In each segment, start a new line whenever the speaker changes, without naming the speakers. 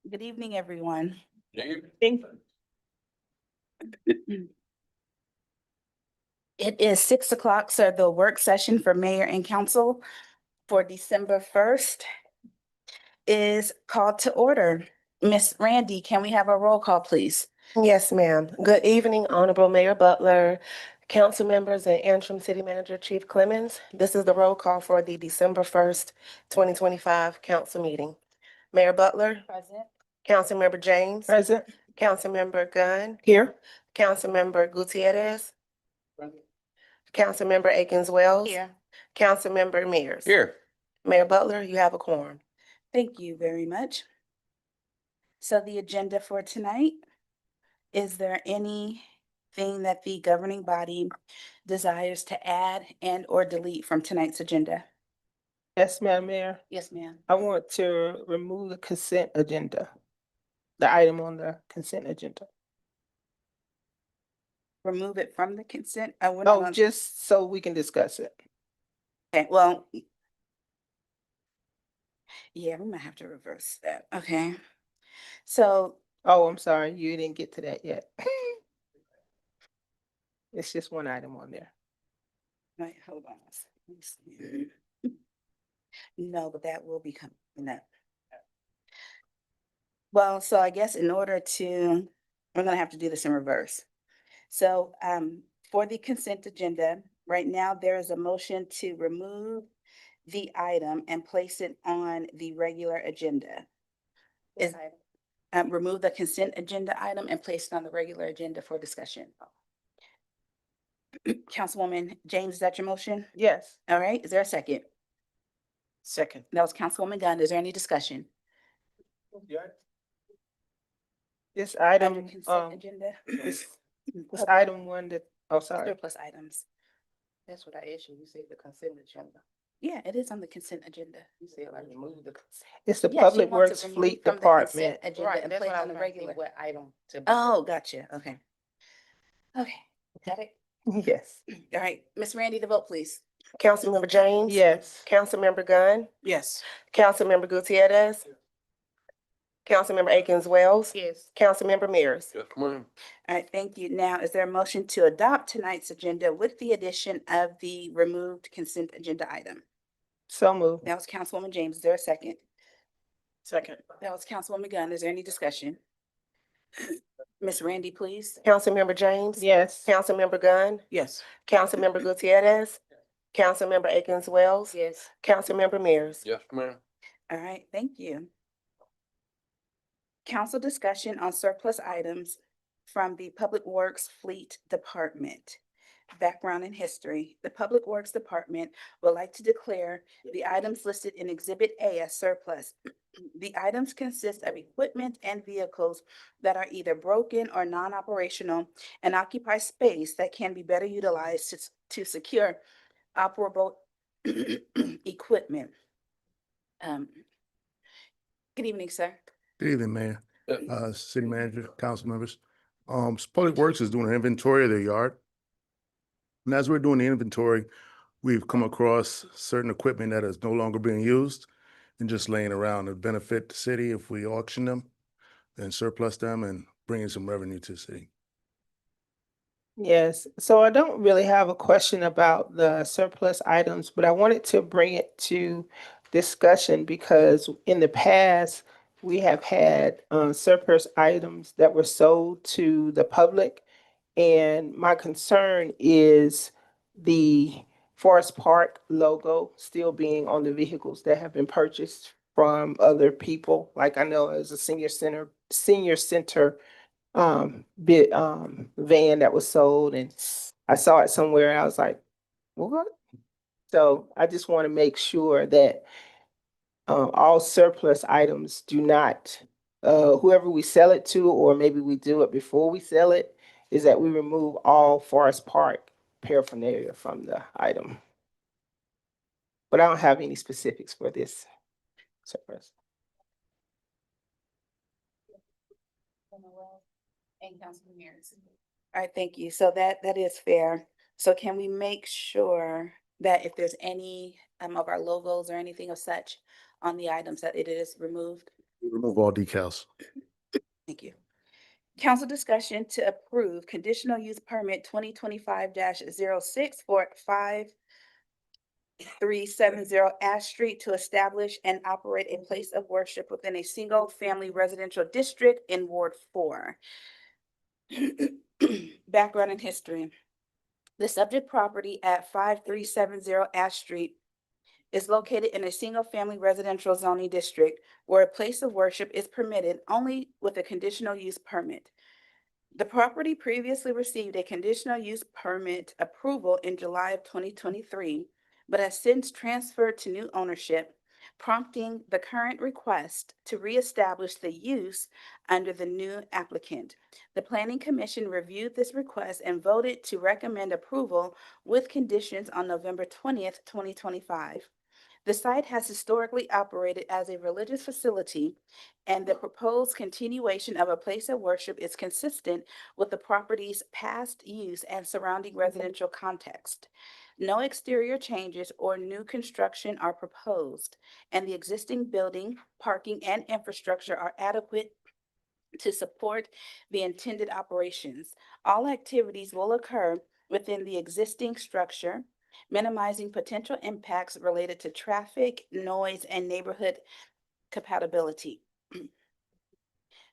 Good evening, everyone. It is 6 o'clock, so the work session for mayor and council for December 1st is called to order. Miss Randy, can we have a roll call, please?
Yes, ma'am. Good evening, Honorable Mayor Butler, council members, and interim city manager Chief Clemens. This is the roll call for the December 1st, 2025 council meeting. Mayor Butler,
Present.
Councilmember James,
Present.
Councilmember Gunn,
Here.
Councilmember Gutierrez, Councilmember Akins Wells,
Here.
Councilmember Mears.
Here.
Mayor Butler, you have a quorum.
Thank you very much. So the agenda for tonight, is there anything that the governing body desires to add and or delete from tonight's agenda?
Yes, Madam Mayor.
Yes, ma'am.
I want to remove the consent agenda. The item on the consent agenda.
Remove it from the consent? we're not
No,
on-
just so we can discuss it.
Okay, well. Yeah, we might have to reverse that. Okay. So,
Oh, I'm sorry, you didn't get to that yet. It's just one item on there.
wait, hold on. Let me see. No, but that will be coming up. Well, so I guess in order to, we're gonna have to do this in reverse. So, for the consent agenda, right now, there is a motion to remove the item and place it on the regular agenda. Is, remove the consent agenda item and place it on the regular agenda for discussion. Councilwoman James, is that your motion?
Yes.
All right, is there a second?
Second.
That was Councilwoman Gunn. Is there any discussion?
This
Under
item,
consent agenda?
this item one that, oh, sorry.
Surplus items.
That's what I asked you. You said the consent agenda.
Yeah, it is on the consent agenda.
You said like remove the consent.
It's the
Yes, she
Public
wants
Works
it removed
Fleet
from the consent
Department.
agenda
Right,
and
that's
placed
what I
on
was
the
trying to see
regular.
what item to.
Oh, gotcha. Okay. Okay, got it.
Yes.
All right, Miss Randy, the vote, please.
Councilmember James.
Yes.
Councilmember Gunn,
Yes.
Councilmember Gutierrez, Councilmember Akins Wells,
Yes.
Councilmember Mears.
Yes, ma'am.
All right, thank you. Now, is there a motion to adopt tonight's agenda with the addition of the removed consent agenda item?
So moved.
That was Councilwoman James. Is there a second?
Second.
That was Councilwoman Gunn. Is there any discussion? Miss Randy, please.
Councilmember James.
Yes.
Councilmember Gunn,
Yes.
Councilmember Gutierrez, Councilmember Akins Wells,
Yes.
Councilmember Mears.
Yes, ma'am.
All right, thank you. Council discussion on surplus items from the Public Works Fleet Department. Background and history. The Public Works Department would like to declare the items listed in Exhibit A as surplus. The items consist of equipment and vehicles that are either broken or non-operational and occupy space that can be better utilized to secure operable equipment. Good evening, sir.
Good evening, Mayor,
Uh,
City Manager, council members. Public Works is doing an inventory of their yard. And as we're doing the inventory, we've come across certain equipment that is no longer being used and just laying around to benefit the city if we auction them and surplus them and bringing some revenue to the city.
Yes, so I don't really have a question about the surplus items, but I wanted to bring it to discussion because in the past, we have had surplus items that were sold to the public. And my concern is the Forest Park logo still being on the vehicles that have been purchased from other people. Like I know as a senior center van that was sold, and I saw it somewhere and I was like, what? So I just want to make sure that all surplus items do not, whoever we sell it to, or maybe we do it before we sell it, is that we remove all Forest Park paraphernalia from the item. But I don't have any specifics for this surplus.
And Councilman Mears. All right, thank you. So that is fair. So can we make sure that if there's any of our logos or anything of such on the items that it is removed?
Remove all decals.
Thank you. Council discussion to approve conditional use permit 2025-06 for 5370 Ash Street to establish and operate a place of worship within a single-family residential district in Ward 4. Background and history. The subject property at 5370 Ash Street is located in a single-family residential zoning district where a place of worship is permitted only with a conditional use permit. The property previously received a conditional use permit approval in July of 2023, but has since transferred to new ownership, prompting the current request to reestablish the use under the new applicant. The Planning Commission reviewed this request and voted to recommend approval with conditions on November 20th, 2025. The site has historically operated as a religious facility, and the proposed continuation of a place of worship is consistent with the property's past use and surrounding residential context. No exterior changes or new construction are proposed, and the existing building, parking, and infrastructure are adequate to support the intended operations. All activities will occur within the existing structure, minimizing potential impacts related to traffic, noise, and neighborhood compatibility.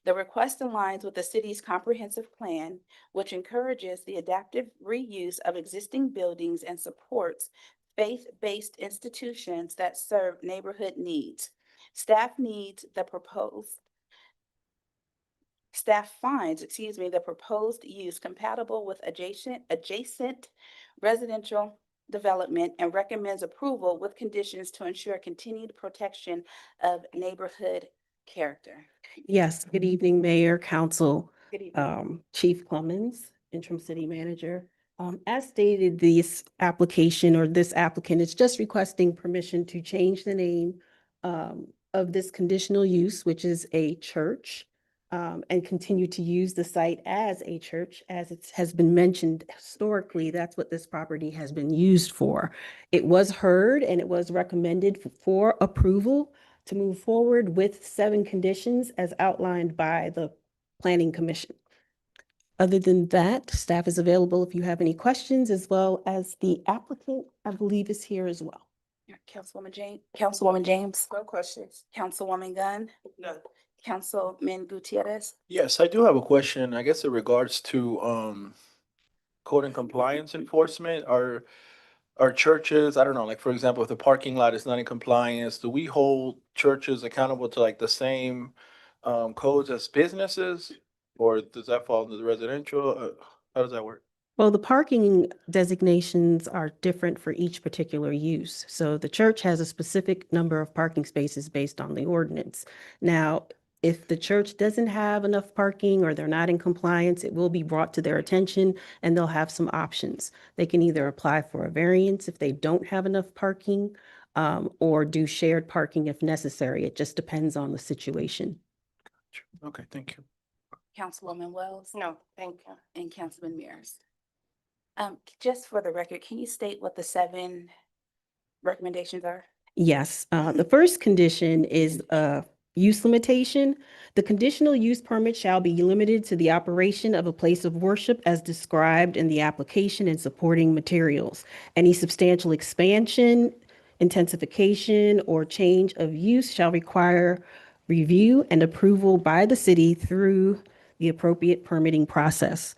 The request aligns with the city's comprehensive plan, which encourages the adaptive reuse of existing buildings and supports faith-based institutions that serve neighborhood needs. Staff finds, the proposed use compatible with adjacent residential development and recommends approval with conditions to ensure continued protection of neighborhood character.
Yes, good evening, Mayor, Council,
Good evening.
Chief Clemens, Interim City Manager. As stated, this application or this applicant is just requesting permission to change the name of this conditional use, which is a church, and continue to use the site as a church. As it has been mentioned historically, that's what this property has been used for. It was heard and it was recommended for approval to move forward with 7 conditions as outlined by the Planning Commission. Other than that, staff is available if you have any questions, as well as the applicant, I believe, is here as well.
Councilwoman James,
No questions?
Councilwoman Gunn,
No.
Councilman Gutierrez.
Yes, I do have a question, I guess in regards to code and compliance enforcement. Are churches, I don't know, like for example, if the parking lot is not in compliance, do we hold churches accountable to like the same codes as businesses? Or does that fall into the residential? How does that work?
Well, the parking designations are different for each particular use. So the church has a specific number of parking spaces based on the ordinance. Now, if the church doesn't have enough parking or they're not in compliance, it will be brought to their attention and they'll have some options. They can either apply for a variance if they don't have enough parking, or do shared parking if necessary. It just depends on the situation.
Okay, thank you.
Councilwoman Wells.
No, thank you.
And Councilman Mears. Just for the record, can you state what the 7 recommendations are?
Yes, the first condition is use limitation. The conditional use permit shall be limited to the operation of a place of worship as described in the application and supporting materials. Any substantial expansion, intensification, or change of use shall require review and approval by the city through the appropriate permitting process.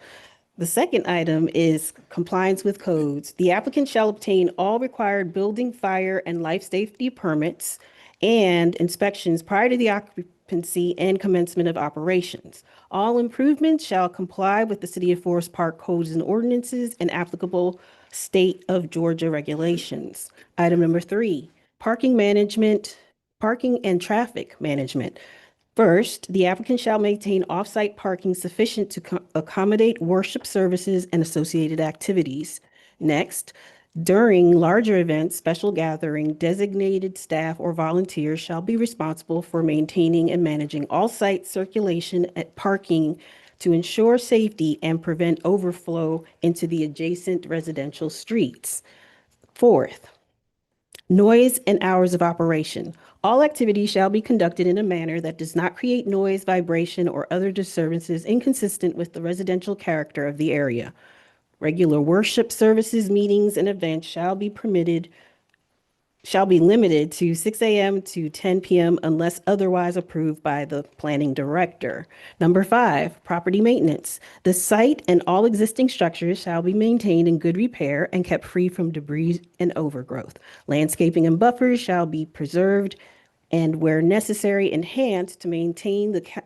The second item is compliance with codes. The applicant shall obtain all required building, fire, and life safety permits and inspections prior to the occupancy and commencement of operations. All improvements shall comply with the City of Forest Park codes and ordinances and applicable state of Georgia regulations. Item number 3, parking and traffic management. First, the applicant shall maintain off-site parking sufficient to accommodate worship services and associated activities. Next, during larger events, special gathering, designated staff or volunteers shall be responsible for maintaining and managing all site circulation at parking to ensure safety and prevent overflow into the adjacent residential streets. Fourth, Noise and hours of operation. All activities shall be conducted in a manner that does not create noise, vibration, or other disturbances inconsistent with the residential character of the area. Regular worship services, meetings, and events shall be limited to 6 a.m. to 10 p.m. unless otherwise approved by the planning director. Number 5, property maintenance. The site and all existing structures shall be maintained in good repair and kept free from debris and overgrowth. Landscaping and buffers shall be preserved and where necessary enhanced to maintain the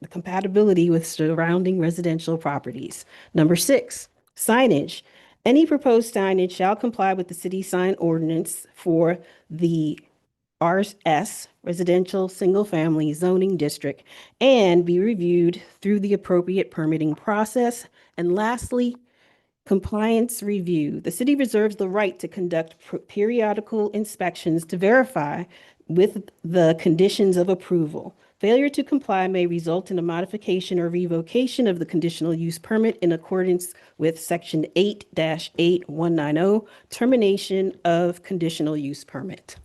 compatibility with surrounding residential properties. Number 6, signage. Any proposed signage shall comply with the city sign ordinance for the RS, Residential Single Family Zoning District, and be reviewed through the appropriate permitting process. And lastly, compliance review. The city reserves the right to conduct periodical inspections to verify with the conditions of approval. Failure to comply may result in a modification or revocation of the conditional use permit in accordance with Section 8-8190, termination of conditional use permit.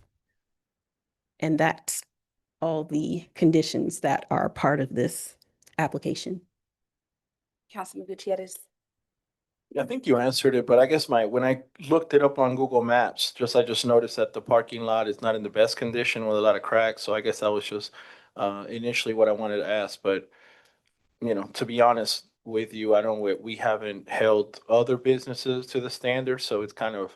And that's all the conditions that are part of this application.
Councilman Gutierrez.
I think you answered it, but I guess when I looked it up on Google Maps, I just noticed that the parking lot is not in the best condition with a lot of cracks. So I guess that was just initially what I wanted to ask. But, to be honest with you, I don't, we haven't held other businesses to the standard. So it's kind of,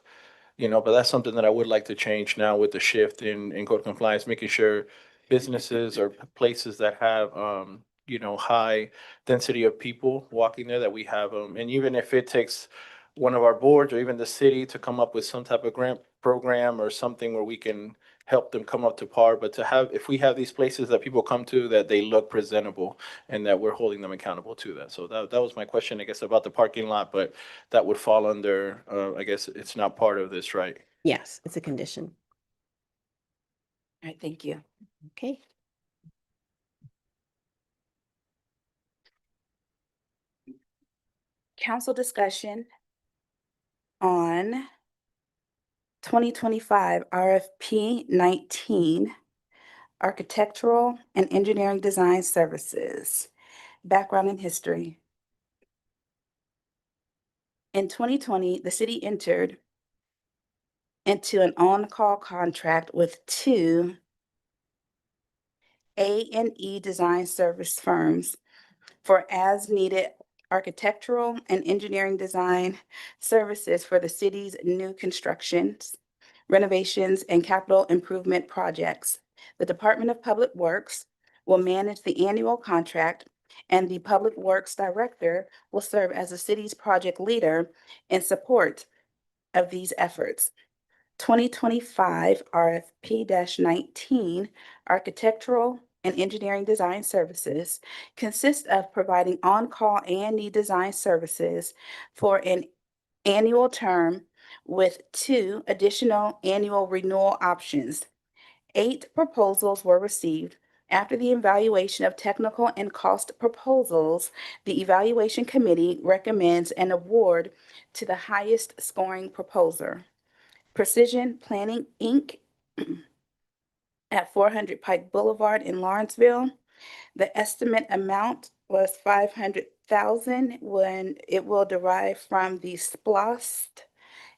but that's something that I would like to change now with the shift in code compliance, making sure businesses or places that have, high density of people walking there, that we have them. And even if it takes one of our boards or even the city to come up with some type of grant program or something where we can help them come up to par, but if we have these places that people come to, that they look presentable and that we're holding them accountable to that. So that was my question, I guess, about the parking lot, but that would fall under, I guess it's not part of this, right?
Yes, it's a condition.
All right, thank you.
Okay.
Council discussion on 2025 RFP 19, Architectural and Engineering Design Services. Background and history. In 2020, the city entered into an on-call contract with 2 A&E design service firms for as-needed architectural and engineering design services for the city's new constructions, renovations, and capital improvement projects. The Department of Public Works will manage the annual contract, and the Public Works Director will serve as the city's project leader in support of these efforts. 2025 RFP 19, Architectural and Engineering Design Services, consists of providing on-call A&E design services for an annual term with 2 additional annual renewal options. 8 proposals were received. After the evaluation of technical and cost proposals, the evaluation committee recommends an award to the highest scoring proposer. Precision Planning, Inc. at 400 Pike Boulevard in Lawrenceville. The estimate amount was $500,000 when it will derive from the SPLOST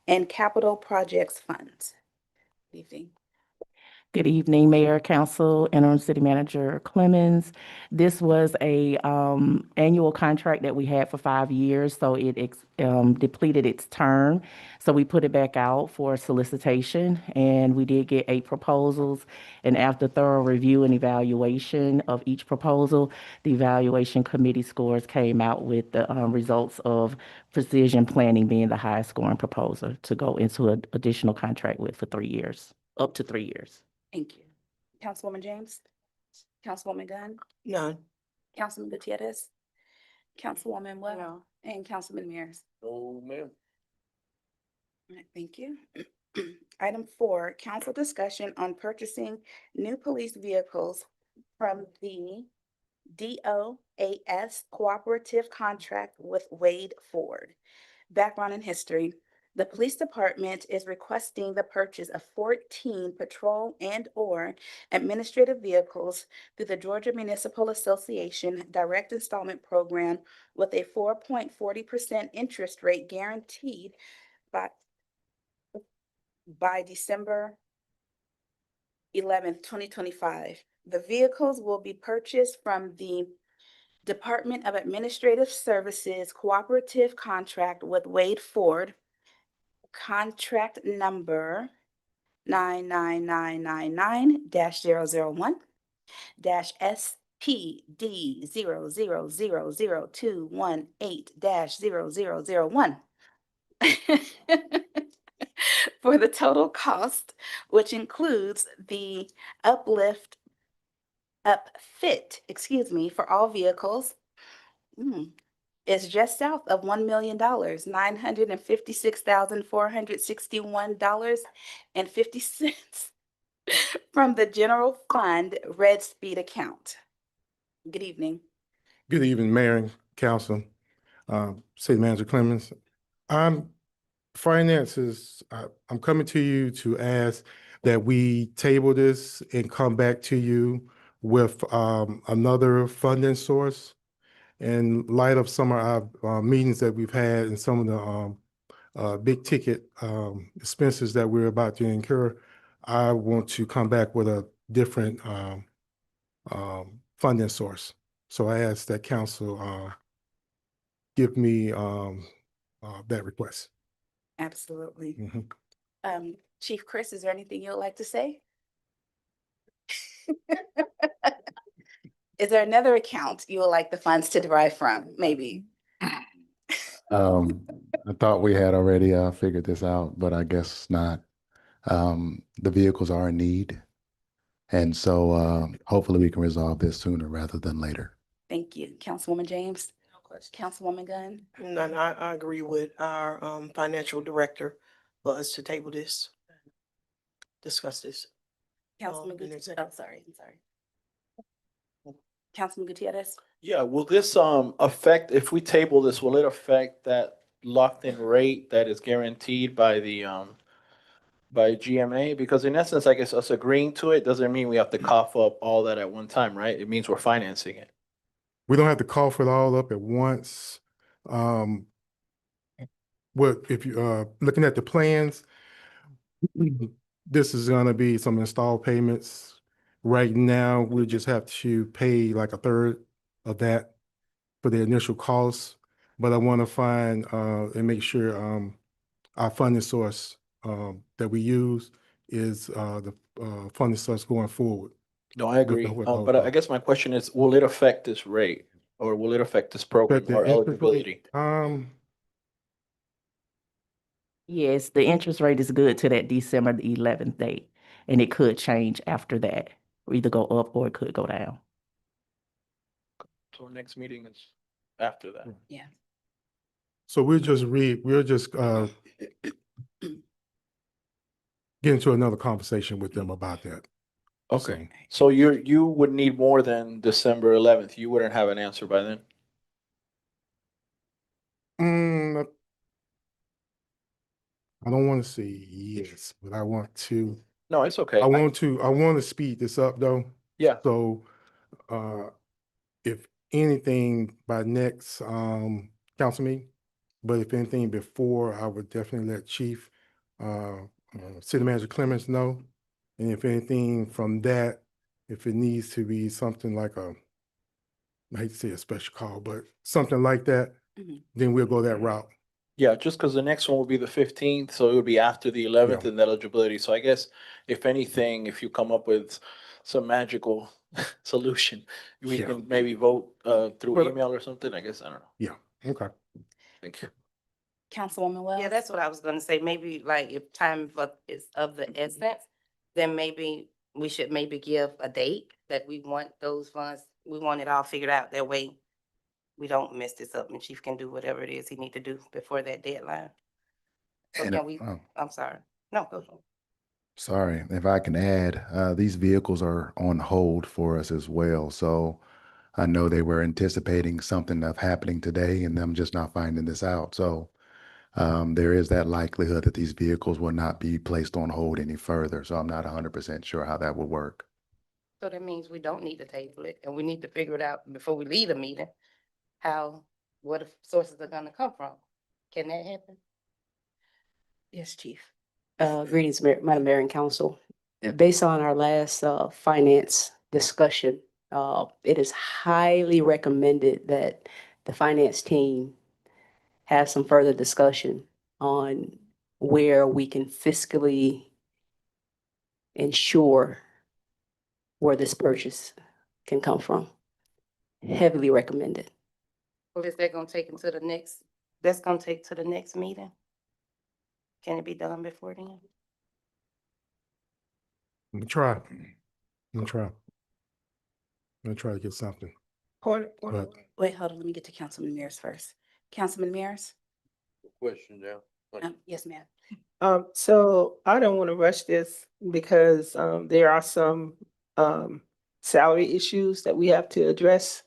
and capital projects funds. Good evening.
Good evening, Mayor, Council, Interim City Manager Clemens. This was a annual contract that we had for 5 years, so it depleted its term. So we put it back out for solicitation, and we did get 8 proposals. And after thorough review and evaluation of each proposal, the evaluation committee scores came out with the results of Precision Planning being the highest scoring proposer to go into an additional contract with for 3 years, up to 3 years.
Thank you. Councilwoman James? Councilwoman Gunn?
None.
Councilman Gutierrez? Councilwoman Webb? And Councilman Mears?
Oh, ma'am.
All right, thank you. Item 4, council discussion on purchasing new police vehicles from the DOAS cooperative contract with Wade Ford. Background and history. The police department is requesting the purchase of 14 patrol and/or administrative vehicles through the Georgia Municipal Association Direct Installment Program with a 4.40% interest rate guaranteed by December 11th, 2025. The vehicles will be purchased from the Department of Administrative Services Cooperative Contract with Wade Ford, contract number 99999-001 SPD 000021 for the total cost, which includes the upfit, for all vehicles, is just south of $1 million, $956,461.50 from the general fund Red Speed account. Good evening.
Good evening, Mayor and Council, City Manager Clemens. I'm I'm coming to you to ask that we table this and come back to you with another funding source. In light of some of our meetings that we've had and some of the big ticket expenses that we're about to incur, I want to come back with a different funding source. So I ask that council give me that request.
Absolutely.
Mhm.
Chief Chris, is there anything you would like to say? Is there another account you would like the funds to derive from, maybe?
I thought we had already figured this out, but I guess not. The vehicles are in need. And so hopefully we can resolve this sooner rather than later.
Thank you. Councilwoman James? No question. Councilwoman Gunn?
And I agree with our financial director for us to table this, discuss this.
Councilman
in
Gutierrez?
executive.
Oh, sorry, I'm sorry. Councilman Gutierrez?
Yeah, will this affect, if we table this, will it affect that locked-in rate that is guaranteed by the by GMA? Because in essence, I guess us agreeing to it doesn't mean we have to cough up all that at one time, right? It means we're financing it.
We don't have to call for it all up at once. What if you looking at the plans, this is gonna be some install payments. Right now, we just have to pay like a third of that for the initial costs. But I want to find and make sure our funding source that we use is the funding source going forward.
No, I agree.
with
But I guess my question is, will it affect this rate or will it affect this program
But the
or
interest rate,
eligibility?
Yes, the interest rate is good to that December the 11th date, and it could change after that, or either go up or it could go down.
So next meeting is after that.
Yeah.
So we'll just get into another conversation with them about that.
Okay, so you would need more than December 11th. You wouldn't have an answer by then?
I don't want to say yes, but I want to.
No, it's okay.
I want to speed this up though.
Yeah.
So, if anything by next, council meeting, but if anything before, I would definitely let Chief, City Manager Clemens know. And if anything from that, if it needs to be something like I hate to say a special call, but something like that,
Mhm.
then we'll go that route.
Yeah, just because the next one will be the 15th, so it would be after the 11th
Yeah.
and eligibility. So I guess if anything, if you come up with some magical solution, we
Yeah.
can maybe vote through
Well,
email or something. I guess, I don't know.
Yeah, okay.
Thank you.
Councilwoman Wells?
Yeah, that's what I was gonna say. Maybe like if time is of the essence, then maybe we should maybe give a date that we want those funds. We want it all figured out. That way we don't mess this up and Chief can do whatever it is he need to do before that deadline. So
And,
can we,
oh,
I'm sorry. No, go ahead.
sorry, if I can add, these vehicles are on hold for us as well. So I know they were anticipating something of happening today and them just not finding this out. So there is that likelihood that these vehicles will not be placed on hold any further. So I'm not 100% sure how that will work.
So that means we don't need to table it and we need to figure it out before we leave the meeting, where the sources are gonna come from. Can that happen?
Yes, Chief.
Greetings, Madam Mayor and Council. Based on our last finance discussion, it is highly recommended that the finance team have some further discussion on where we can fiscally ensure where this purchase can come from. Heavily recommended.
Well, is that gonna take into the next, that's gonna take to the next meeting? Can it be done before then?
Let me try. Let me try. Let me try to get something. But
Wait, hold on, let me get to Councilman Mears first. Councilman Mears?
Question now.
Yes, ma'am.
So I don't want to rush this because, there are some, salary issues that we have to address.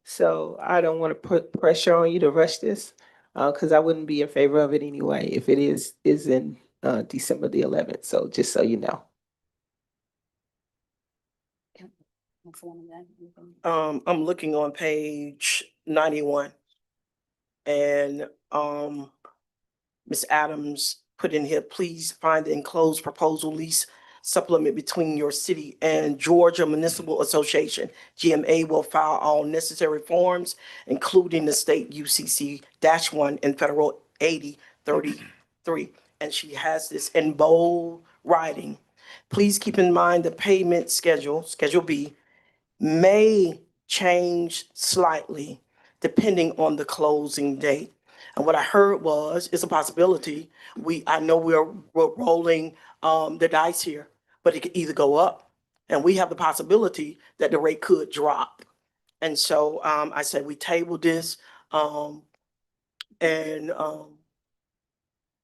So I don't want to put pressure on you to rush this, because I wouldn't be in favor of it anyway if it is in, December the 11th. So just so you know.
Councilwoman Gunn, anything?
I'm looking on page 91. And, Ms. Adams put in here, please find the enclosed proposal lease supplement between your city and Georgia Municipal Association. GMA will file all necessary forms, including the state UCC-1 and federal 8033. And she has this in bold writing. Please keep in mind the payment schedule, Schedule B, may change slightly depending on the closing date. And what I heard was, it's a possibility, I know we're rolling the dice here, but it could either go up, and we have the possibility that the rate could drop. And so I said we table this and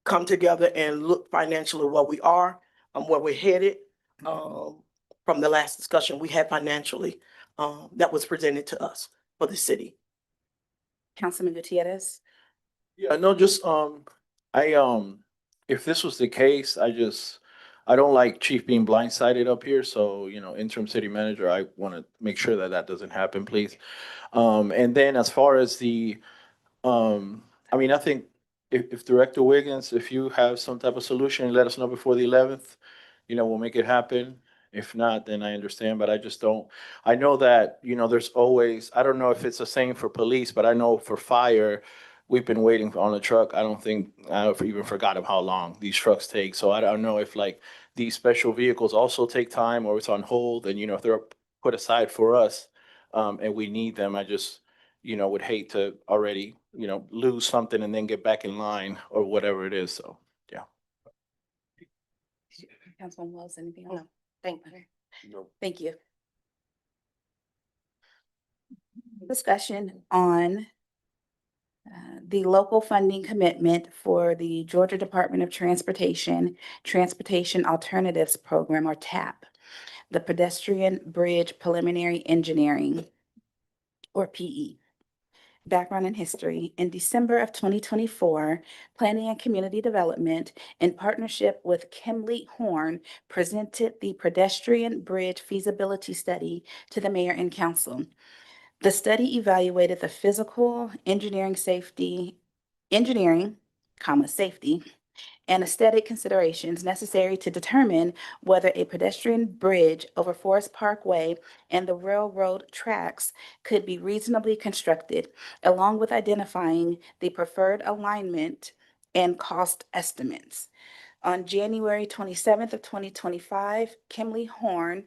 come together and look financially where we are, where we're headed. From the last discussion we had financially, that was presented to us for the city.
Councilman Gutierrez?
Yeah, no, just, if this was the case, I don't like chief being blindsided up here, so, interim city manager, I want to make sure that that doesn't happen, please. And then as far as I think if Director Wiggins, if you have some type of solution, let us know before the 11th, we'll make it happen. If not, then I understand, but I just don't, I know that, there's always, I don't know if it's the same for police, but I know for fire, we've been waiting on a truck. I've even forgotten how long these trucks take. So I don't know if like these special vehicles also take time or it's on hold and, if they're put aside for us, and we need them, I just, would hate to already, lose something and then get back in line or whatever it is. So, yeah.
Councilman Wells, anything else?
No, thank you.
No.
Thank you. Discussion on the local funding commitment for the Georgia Department of Transportation Transportation Alternatives Program, or TAP, the Pedestrian Bridge Preliminary Engineering, or PE. Background and history. In December of 2024, Planning and Community Development, in partnership with Kimley Horn, presented the Pedestrian Bridge Feasibility Study to the mayor and council. The study evaluated the physical, safety, and aesthetic considerations necessary to determine whether a pedestrian bridge over Forest Parkway and the railroad tracks could be reasonably constructed, along with identifying the preferred alignment and cost estimates. On January 27th of 2025, Kimley Horn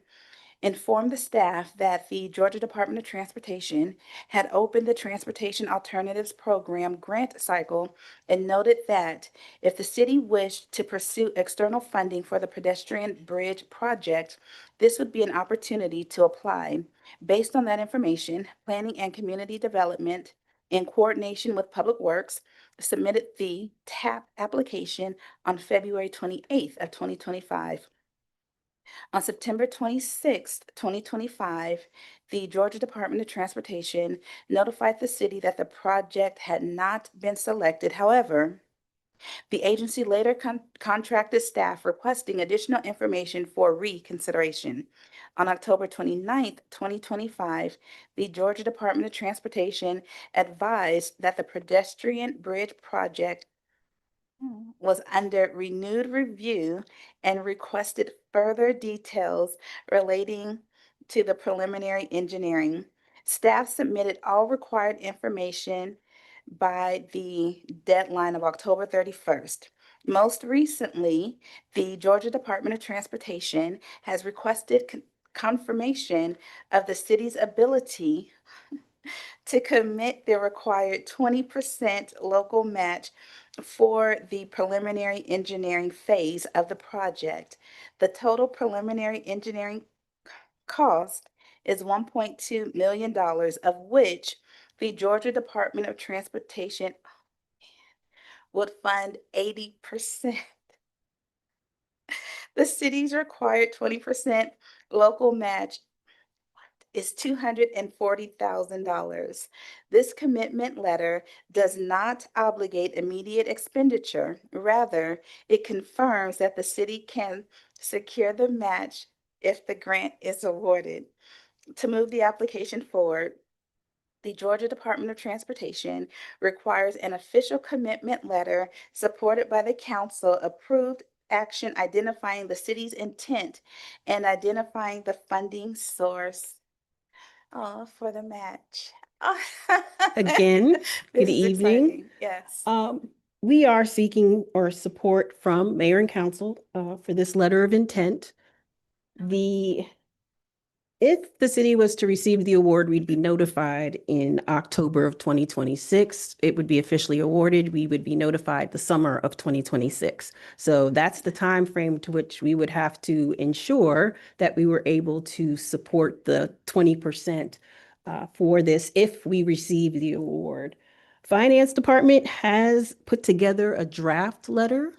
informed the staff that the Georgia Department of Transportation had opened the Transportation Alternatives Program grant cycle and noted that if the city wished to pursue external funding for the pedestrian bridge project, this would be an opportunity to apply. Based on that information, Planning and Community Development, in coordination with Public Works, submitted the TAP application on February 28th of 2025. On September 26th, 2025, the Georgia Department of Transportation notified the city that the project had not been selected. However, The agency later contracted staff requesting additional information for reconsideration. On October 29th, 2025, the Georgia Department of Transportation advised that the pedestrian bridge project was under renewed review and requested further details relating to the preliminary engineering. Staff submitted all required information by the deadline of October 31st. Most recently, the Georgia Department of Transportation has requested confirmation of the city's ability to commit the required 20% local match for the preliminary engineering phase of the project. The total preliminary engineering cost is $1.2 million, of which the Georgia Department of Transportation would fund 80%. The city's required 20% local match is $240,000. This commitment letter does not obligate immediate expenditure. Rather, it confirms that the city can secure the match if the grant is awarded. To move the application forward, the Georgia Department of Transportation requires an official commitment letter supported by the council approved action identifying the city's intent and identifying the funding source. Oh, for the match.
Again,
This
good
is
evening.
exciting. Yes.
We are seeking or support from mayor and council for this letter of intent. If the city was to receive the award, we'd be notified in October of 2026. It would be officially awarded. We would be notified the summer of 2026. So that's the time frame to which we would have to ensure that we were able to support the 20% for this if we receive the award. Finance Department has put together a draft letter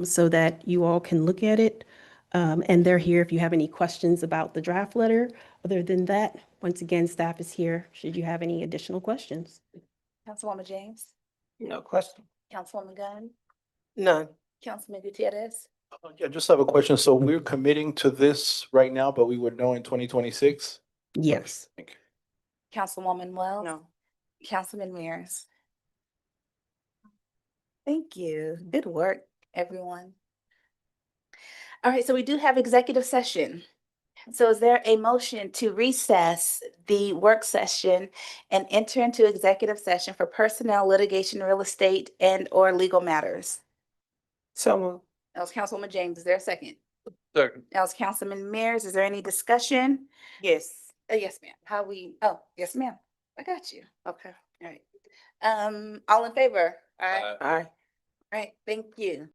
so that you all can look at it. And they're here if you have any questions about the draft letter. Other than that, once again, staff is here should you have any additional questions.
Councilwoman James,
No question.
Councilwoman Gunn,
None.
Councilman Gutierrez.
Yeah, just have a question. So we're committing to this right now, but we would know in 2026?
Yes.
Thank you.
Councilwoman Wells.
No.
Councilman Mears. Thank you. Good work, everyone. All right, so we do have executive session. So is there a motion to recess the work session and enter into executive session for personnel, litigation, real estate, and/or legal matters?
So,
That was Councilwoman James. Is there a second?
Second.
That was Councilman Mears. Is there any discussion?
Yes.
Yes, ma'am. Yes, ma'am. I got you.
Okay.
All right. All in favor?
Aye.
All right, thank you.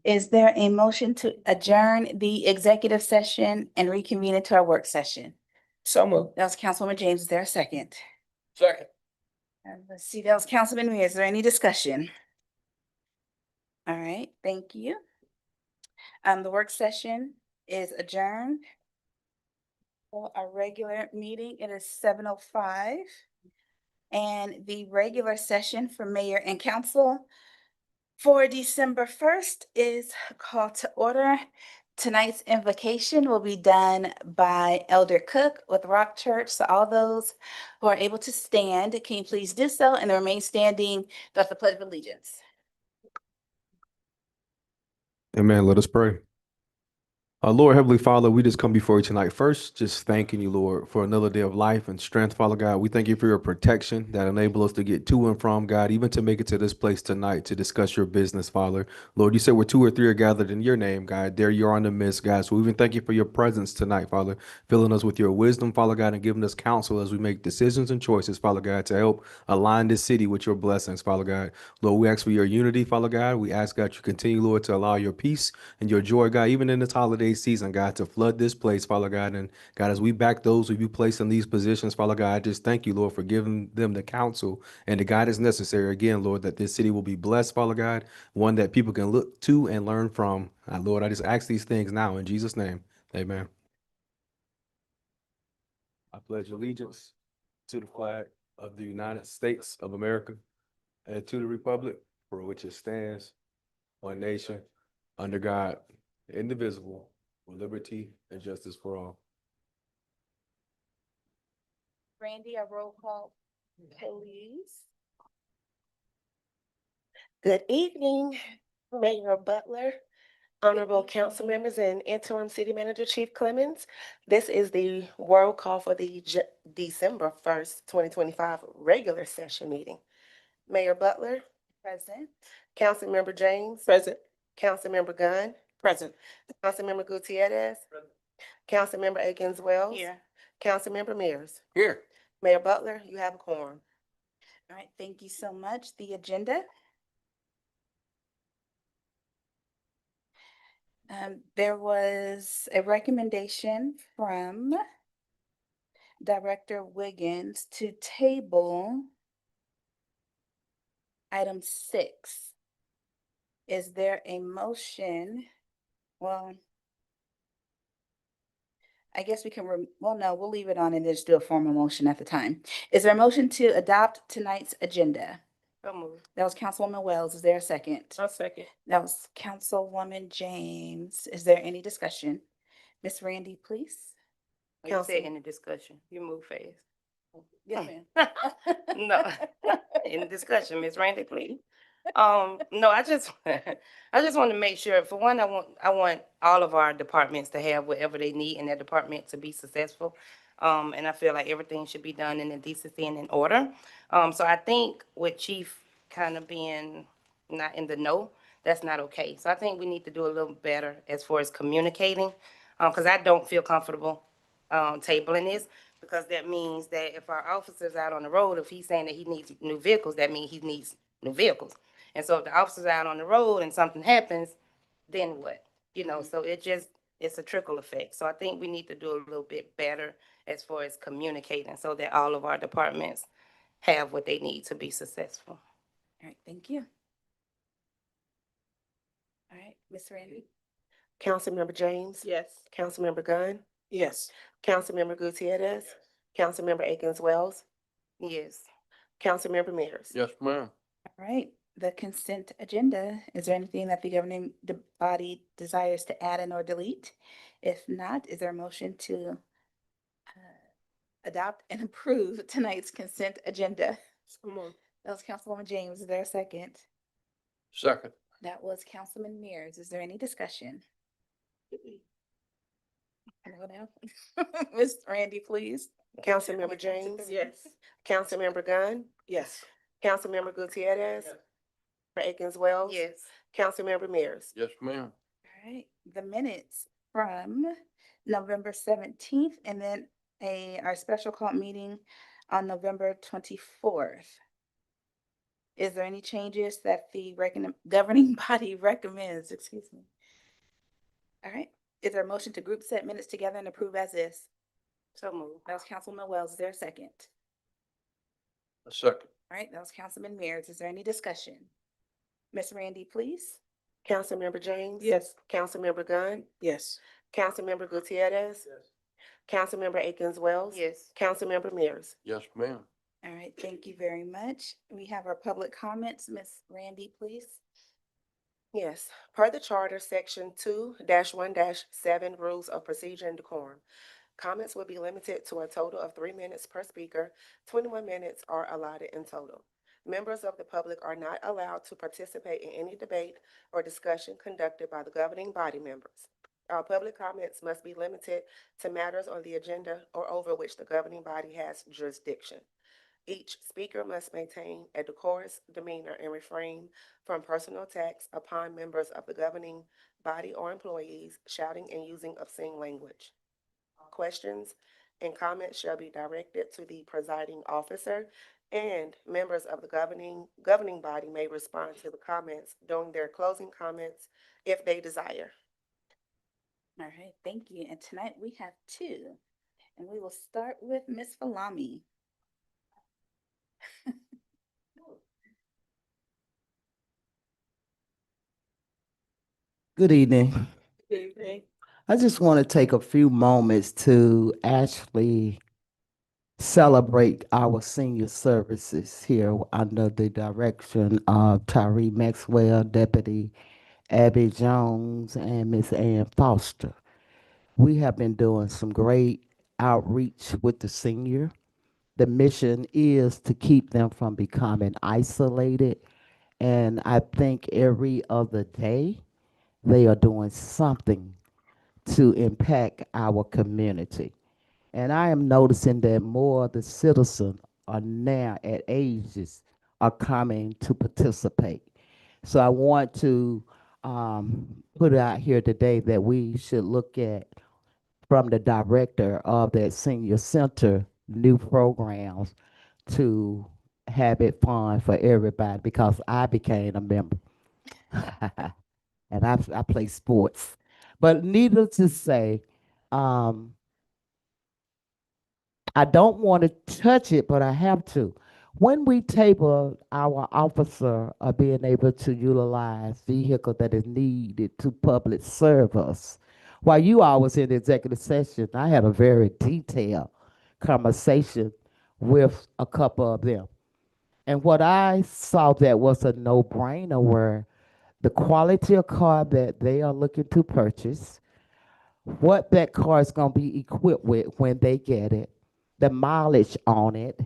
Is there a motion to adjourn the executive session and reconvene into our work session?
So moved.
That was Councilwoman James. Is there a second?
Second.
Let's see, that was Councilman Mears. Is there any discussion? All right, thank you. The work session is adjourned. For our regular meeting, it is 7:05. And the regular session for mayor and council for December 1st is called to order. Tonight's invocation will be done by Elder Cook with Rock Church. So all those who are able to stand, can you please do so and remain standing throughout the Pledge of Allegiance?
Amen. Let us pray. Lord, Heavenly Father, we just come before you tonight. First, just thanking you, Lord, for another day of life and strength, Father God. We thank you for your protection that enable us to get to and from, God, even to make it to this place tonight to discuss your business, Father. Lord, you said where 2 or 3 are gathered in your name, God. There you are in the midst, God. So we even thank you for your presence tonight, Father, filling us with your wisdom, Father God, and giving us counsel as we make decisions and choices, Father God, to help align this city with your blessings, Father God. Lord, we ask for your unity, Father God. We ask, God, you continue, Lord, to allow your peace and your joy, God, even in this holiday season, God, to flood this place, Father God. And God, as we back those who you place in these positions, Father God, I just thank you, Lord, for giving them the counsel and the guidance necessary, again, Lord, that this city will be blessed, Father God, one that people can look to and learn from. Lord, I just ask these things now in Jesus' name. Amen. I pledge allegiance to the flag of the United States of America and to the republic for which it stands, one nation, under God, indivisible, with liberty and justice for all.
Randy, a roll call, please.
Good evening, Mayor Butler, honorable council members, and interim city manager Chief Clemens. This is the roll call for the December 1st, 2025 regular session meeting. Mayor Butler,
Present.
Councilmember James,
Present.
Councilmember Gunn,
Present.
Councilmember Gutierrez, Councilmember Akins Wells,
Here.
Councilmember Mears.
Here.
Mayor Butler, you have a quorum.
All right, thank you so much. The agenda. There was a recommendation from Director Wiggins to table item 6. Is there a motion? Well, I guess we can, well, no, we'll leave it on and just do a formal motion at the time. Is there a motion to adopt tonight's agenda? That was Councilwoman Wells. Is there a second?
I'll second.
That was Councilwoman James. Is there any discussion? Miss Randy, please.
You said
any discussion, you move fast.
Yes, ma'am.
No, in discussion, Ms. Randy, please. No, I just want to make sure, for one, I want all of our departments to have whatever they need in their department to be successful. And I feel like everything should be done in a decency and in order. So I think with Chief kind of being not in the know, that's not okay. So I think we need to do a little better as far as communicating, because I don't feel comfortable tabling this, because that means that if our officer's out on the road, if he's saying that he needs new vehicles, that means he needs new vehicles. And so if the officer's out on the road and something happens, then what? You know, so it's a trickle effect. So I think we need to do a little bit better as far as communicating so that all of our departments have what they need to be successful.
All right, thank you. All right, Miss Randy.
Councilmember James.
Yes.
Councilmember Gunn,
Yes.
Councilmember Gutierrez, Councilmember Akins Wells,
Yes.
Councilmember Mears.
Yes, ma'am.
All right, the consent agenda. Is there anything that the governing body desires to add and or delete? If not, is there a motion to adopt and approve tonight's consent agenda?
Come on.
That was Councilwoman James. Is there a second?
Second.
That was Councilman Mears. Is there any discussion? Hello now. Miss Randy, please.
Councilmember James.
Yes.
Councilmember Gunn,
Yes.
Councilmember Gutierrez, Akins Wells.
Yes.
Councilmember Mears.
Yes, ma'am.
All right, the minutes from November 17th and then our special call meeting on November 24th. Is there any changes that the governing body recommends? Excuse me. All right. Is there a motion to group set minutes together and approve as is?
So moved.
That was Councilman Wells. Is there a second?
A second.
All right, that was Councilman Mears. Is there any discussion? Ms. Randy, please.
Councilmember James.
Yes.
Councilmember Gunn,
Yes.
Councilmember Gutierrez, Councilmember Akins Wells.
Yes.
Councilmember Mears.
Yes, ma'am.
All right, thank you very much. We have our public comments. Ms. Randy, please.
Yes, per the charter, section 2-1-7, rules of procedure and decorum. Comments will be limited to a total of 3 minutes per speaker. 21 minutes are allotted in total. Members of the public are not allowed to participate in any debate or discussion conducted by the governing body members. Our public comments must be limited to matters on the agenda or over which the governing body has jurisdiction. Each speaker must maintain a decorous demeanor and refrain from personal attacks upon members of the governing body or employees, shouting and using obscene language. Questions and comments shall be directed to the presiding officer, and members of the governing body may respond to the comments during their closing comments if they desire.
All right, thank you. And tonight we have two, and we will start with Ms. Falami.
Good evening. I just want to take a few moments to actually celebrate our senior services here under the direction of Tyree Maxwell, Deputy Abby Jones, and Miss Ann Foster. We have been doing some great outreach with the senior. The mission is to keep them from becoming isolated, and I think every other day they are doing something to impact our community. And I am noticing that more of the citizens are now at ages are coming to participate. So I want to put it out here today that we should look at, from the director of that senior center, new programs to have it fun for everybody, because I became a member. And I play sports. But needless to say, I don't want to touch it, but I have to. When we table our officer of being able to utilize vehicle that is needed to public service, while you all was in the executive session, I had a very detailed conversation with a couple of them. And what I saw that was a no-brainer, where the quality of car that they are looking to purchase, what that car is going to be equipped with when they get it, the mileage on it,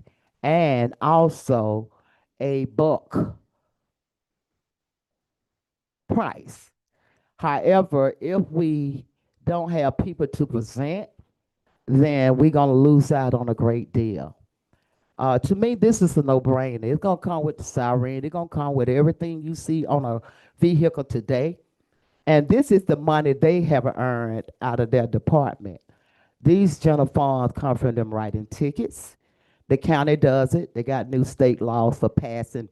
and also a bulk price. However, if we don't have people to present, then we're going to lose out on a great deal. To me, this is a no-brainer. It's going to come with the siren. It's going to come with everything you see on a vehicle today. And this is the money they have earned out of their department. These general funds come from them writing tickets. The county does it. They got new state laws for passing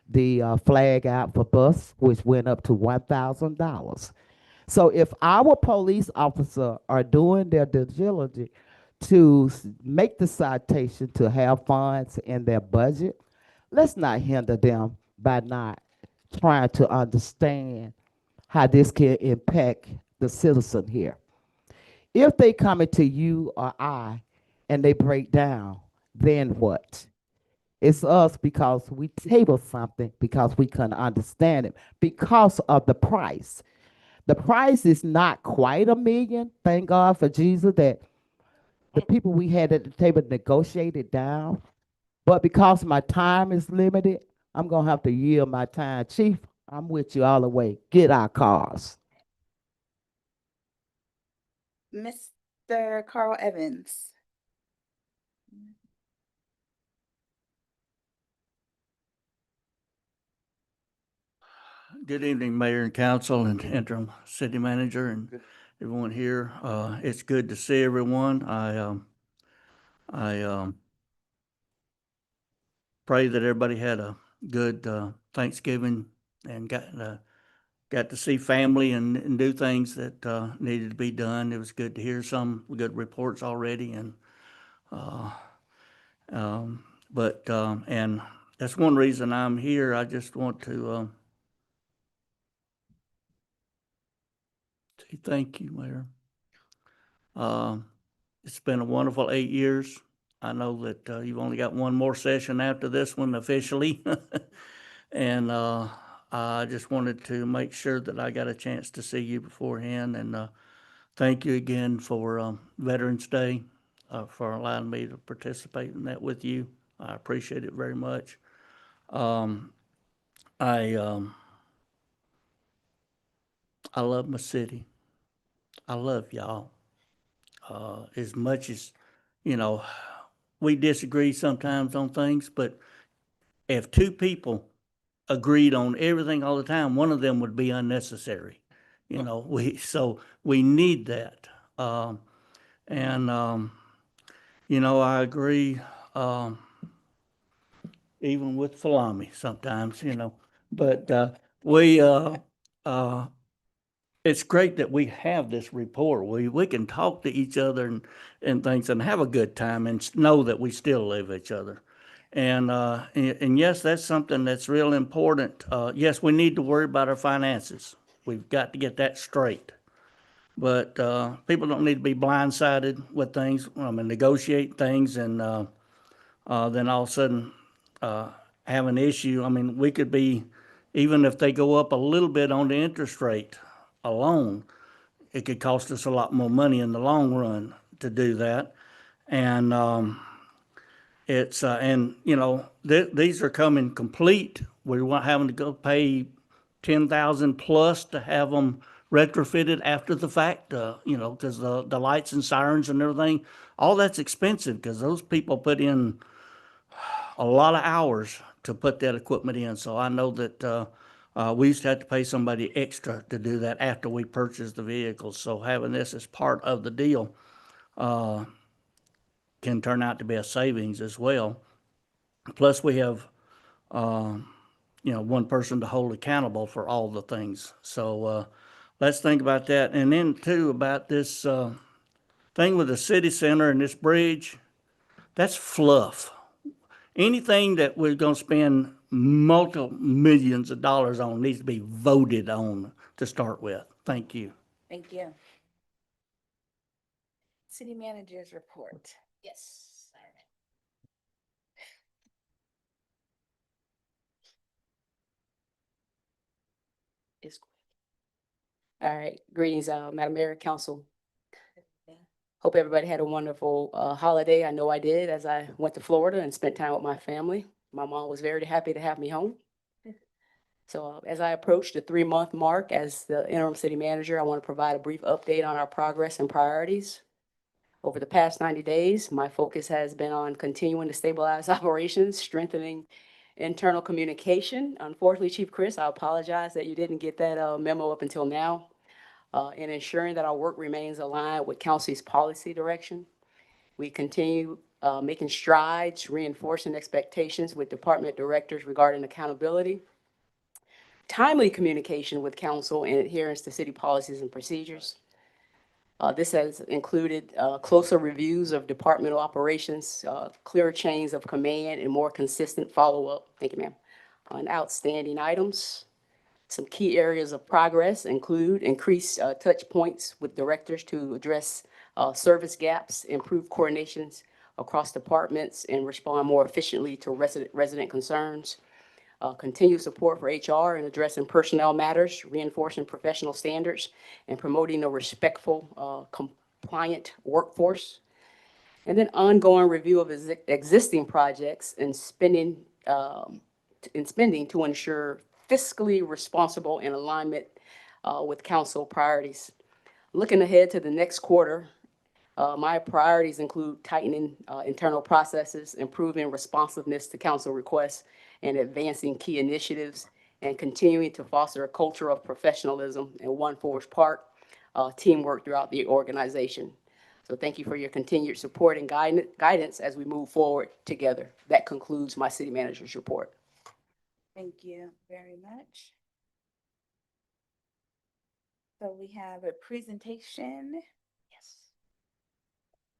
the flag out for bus, which went up to $1,000. So if our police officer are doing their due diligence to make the citation to have funds in their budget, let's not hinder them by not trying to understand how this can impact the citizen here. If they come into you or I and they break down, then what? It's us, because we table something because we couldn't understand it because of the price. The price is not quite $1 million. Thank God for Jesus that the people we had at the table negotiated down. But because my time is limited, I'm going to have to yield my time. Chief, I'm with you all the way. Get our cars.
Mr. Carl Evans.
Good evening, Mayor and Council and interim city manager and everyone here. It's good to see everyone. I pray that everybody had a good Thanksgiving and got to see family and do things that needed to be done. It was good to hear some good reports already, and and that's one reason I'm here. I just want to say thank you, Mayor. It's been a wonderful 8 years. I know that you've only got one more session after this one officially. And I just wanted to make sure that I got a chance to see you beforehand. And thank you again for Veterans Day, for allowing me to participate in that with you. I appreciate it very much. I love my city. I love y'all. As much as, you know, we disagree sometimes on things, but if two people agreed on everything all the time, one of them would be unnecessary. You know, so we need that. You know, I agree, even with salami sometimes, you know, but it's great that we have this rapport. We can talk to each other and things and have a good time and know that we still love each other. And yes, that's something that's real important. Yes, we need to worry about our finances. We've got to get that straight. But people don't need to be blindsided with things, negotiate things and then all of a sudden have an issue. I mean, we could be, even if they go up a little bit on the interest rate alone, it could cost us a lot more money in the long run to do that. And it's and you know these are coming complete. We weren't having to go pay 10,000 plus to have them retrofitted after the fact. You know, because the lights and sirens and everything, all that's expensive because those people put in a lot of hours to put that equipment in. So I know that we used to have to pay somebody extra to do that after we purchased the vehicles. So having this as part of the deal can turn out to be a savings as well. Plus, we have, you know, one person to hold accountable for all the things. So let's think about that. And then too, about this thing with the city center and this bridge, that's fluff. Anything that we're going to spend multiple millions of dollars on needs to be voted on to start with. Thank you.
Thank you. City Manager's report.
Yes. It's all right. Greetings, Madam Mayor, Council. Hope everybody had a wonderful holiday. I know I did, as I went to Florida and spent time with my family. My mom was very happy to have me home. So as I approach the 3-month mark as the interim city manager, I want to provide a brief update on our progress and priorities. Over the past 90 days, my focus has been on continuing to stabilize operations, strengthening internal communication. Unfortunately, Chief Chris, I apologize that you didn't get that memo up until now. And ensuring that our work remains aligned with council's policy direction. We continue making strides, reinforcing expectations with department directors regarding accountability, timely communication with council, and adherence to city policies and procedures. This has included closer reviews of departmental operations, clearer chains of command, and more consistent follow-up. Thank you, ma'am. On outstanding items. Some key areas of progress include increased touch points with directors to address service gaps, improve coordinations across departments, and respond more efficiently to resident concerns. Continued support for HR in addressing personnel matters, reinforcing professional standards, and promoting a respectful, compliant workforce. And then ongoing review of existing projects and spending to ensure fiscally responsible in alignment with council priorities. Looking ahead to the next quarter, my priorities include tightening internal processes, improving responsiveness to council requests, and advancing key initiatives, and continuing to foster a culture of professionalism and One Forest Park teamwork throughout the organization. So thank you for your continued support and guidance as we move forward together. That concludes my city manager's report.
Thank you very much. So we have a presentation. Yes.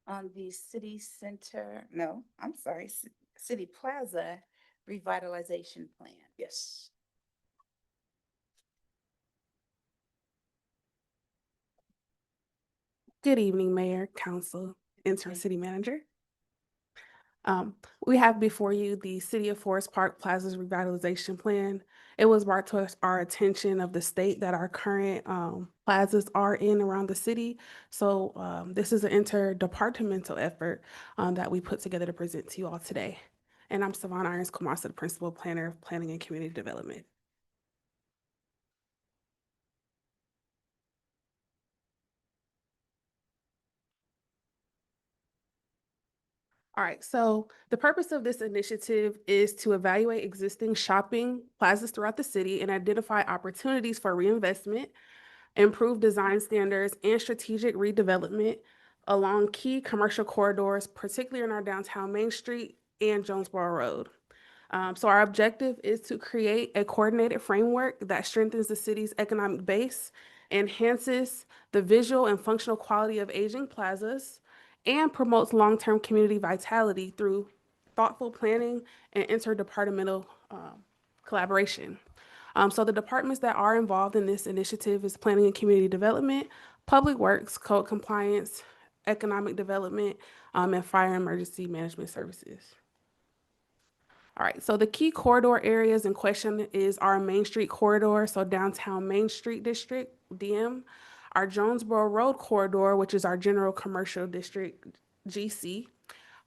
On the city center, no, I'm sorry, City Plaza revitalization plan.
Yes.
Good evening, Mayor, Council, Interim
Okay.
City Manager. We have before you the City of Forest Park Plaza's revitalization plan. It was brought to our attention of the state that our current plazas are in around the city. So this is an interdepartmental effort that we put together to present to you all today. And I'm Savannah Irons Kumasa, the Principal Planner of Planning and Community Development. All right, so the purpose of this initiative is to evaluate existing shopping plazas throughout the city and identify opportunities for reinvestment, improve design standards, and strategic redevelopment along key commercial corridors, particularly in our downtown Main Street and Jonesboro Road. So our objective is to create a coordinated framework that strengthens the city's economic base, enhances the visual and functional quality of aging plazas, and promotes long-term community vitality through thoughtful planning and interdepartmental collaboration. So the departments that are involved in this initiative is Planning and Community Development, Public Works, Code Compliance, Economic Development, and Fire and Emergency Management Services. All right, so the key corridor areas in question is our Main Street corridor, so downtown Main Street District, DM, our Jonesboro Road corridor, which is our general commercial district, GC,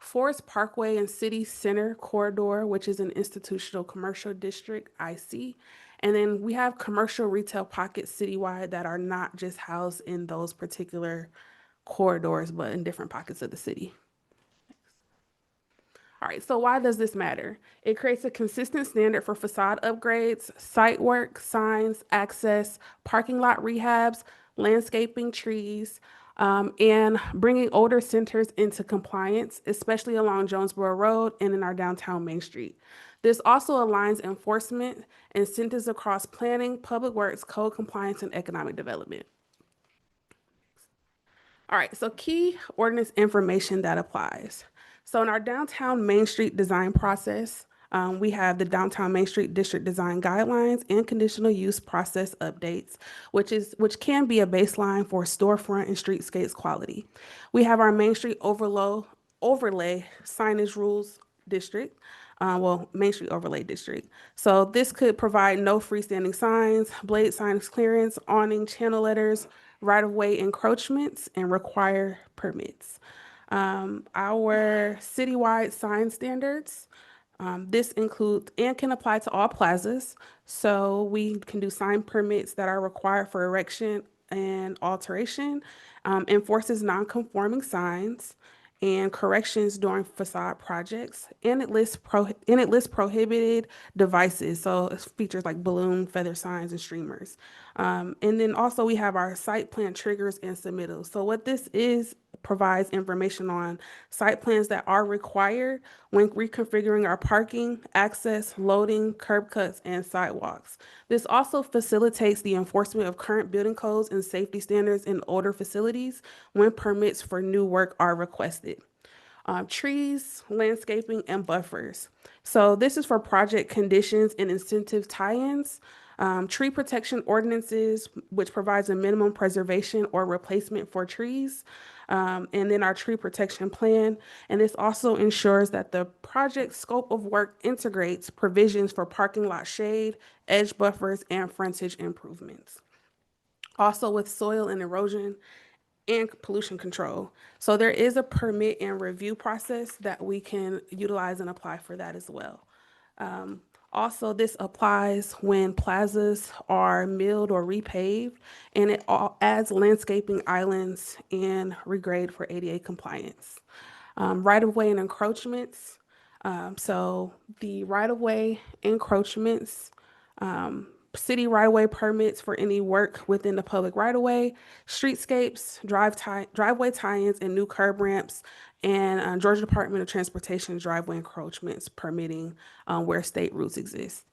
Forest Parkway and City Center corridor, which is an institutional commercial district, IC, and then we have commercial retail pockets citywide that are not just housed in those particular corridors, but in different pockets of the city. All right, so why does this matter? It creates a consistent standard for facade upgrades, site work, signs, access, parking lot rehabs, landscaping, trees, and bringing older centers into compliance, especially along Jonesboro Road and in our downtown Main Street. This also aligns enforcement incentives across planning, public works, code compliance, and economic development. All right, so key ordinance information that applies. So in our downtown Main Street design process, we have the Downtown Main Street District Design Guidelines and Conditional Use Process Updates, which can be a baseline for storefront and streetscapes quality. We have our Main Street Overlay Signage Rules District, Main Street Overlay District. So this could provide no freestanding signs, blade signs clearance, awning, channel letters, right-of-way encroachments, and require permits. Our citywide sign standards, this includes and can apply to all plazas. So we can do sign permits that are required for erection and alteration, enforces non-conforming signs, and corrections during facade projects, and it lists prohibited devices. So it features like balloon, feather signs, and streamers. And then also we have our site plan triggers and submittals. So what this is provides information on site plans that are required when reconfiguring our parking, access, loading, curb cuts, and sidewalks. This also facilitates the enforcement of current building codes and safety standards in older facilities when permits for new work are requested. Trees, landscaping, and buffers. So this is for project conditions and incentive tie-ins. Tree protection ordinances, which provides a minimum preservation or replacement for trees. And then our tree protection plan. And this also ensures that the project scope of work integrates provisions for parking lot shade, edge buffers, and frontage improvements. Also with soil and erosion and pollution control. So there is a permit and review process that we can utilize and apply for that as well. Also, this applies when plazas are milled or repaved, and it adds landscaping islands and regrade for ADA compliance. Right-of-way and encroachments. So the right-of-way encroachments city right-of-way permits for any work within the public right-of-way, streetscapes, driveway tie-ins, and new curb ramps, and Georgia Department of Transportation driveway encroachments permitting where state routes exist.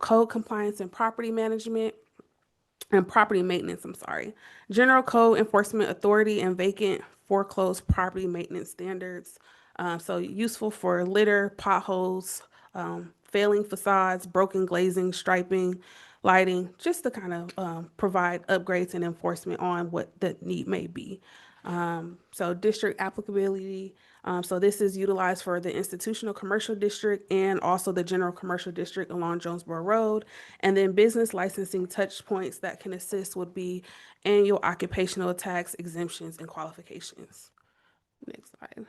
Code compliance and property management and property maintenance, I'm sorry. General Code Enforcement Authority and vacant foreclosed property maintenance standards. So useful for litter, potholes, failing facades, broken glazing, striping, lighting, just to kind of provide upgrades and enforcement on what the need may be. So district applicability. So this is utilized for the institutional commercial district and also the general commercial district along Jonesboro Road. And then business licensing touch points that can assist would be annual occupational tax exemptions and qualifications. Next slide.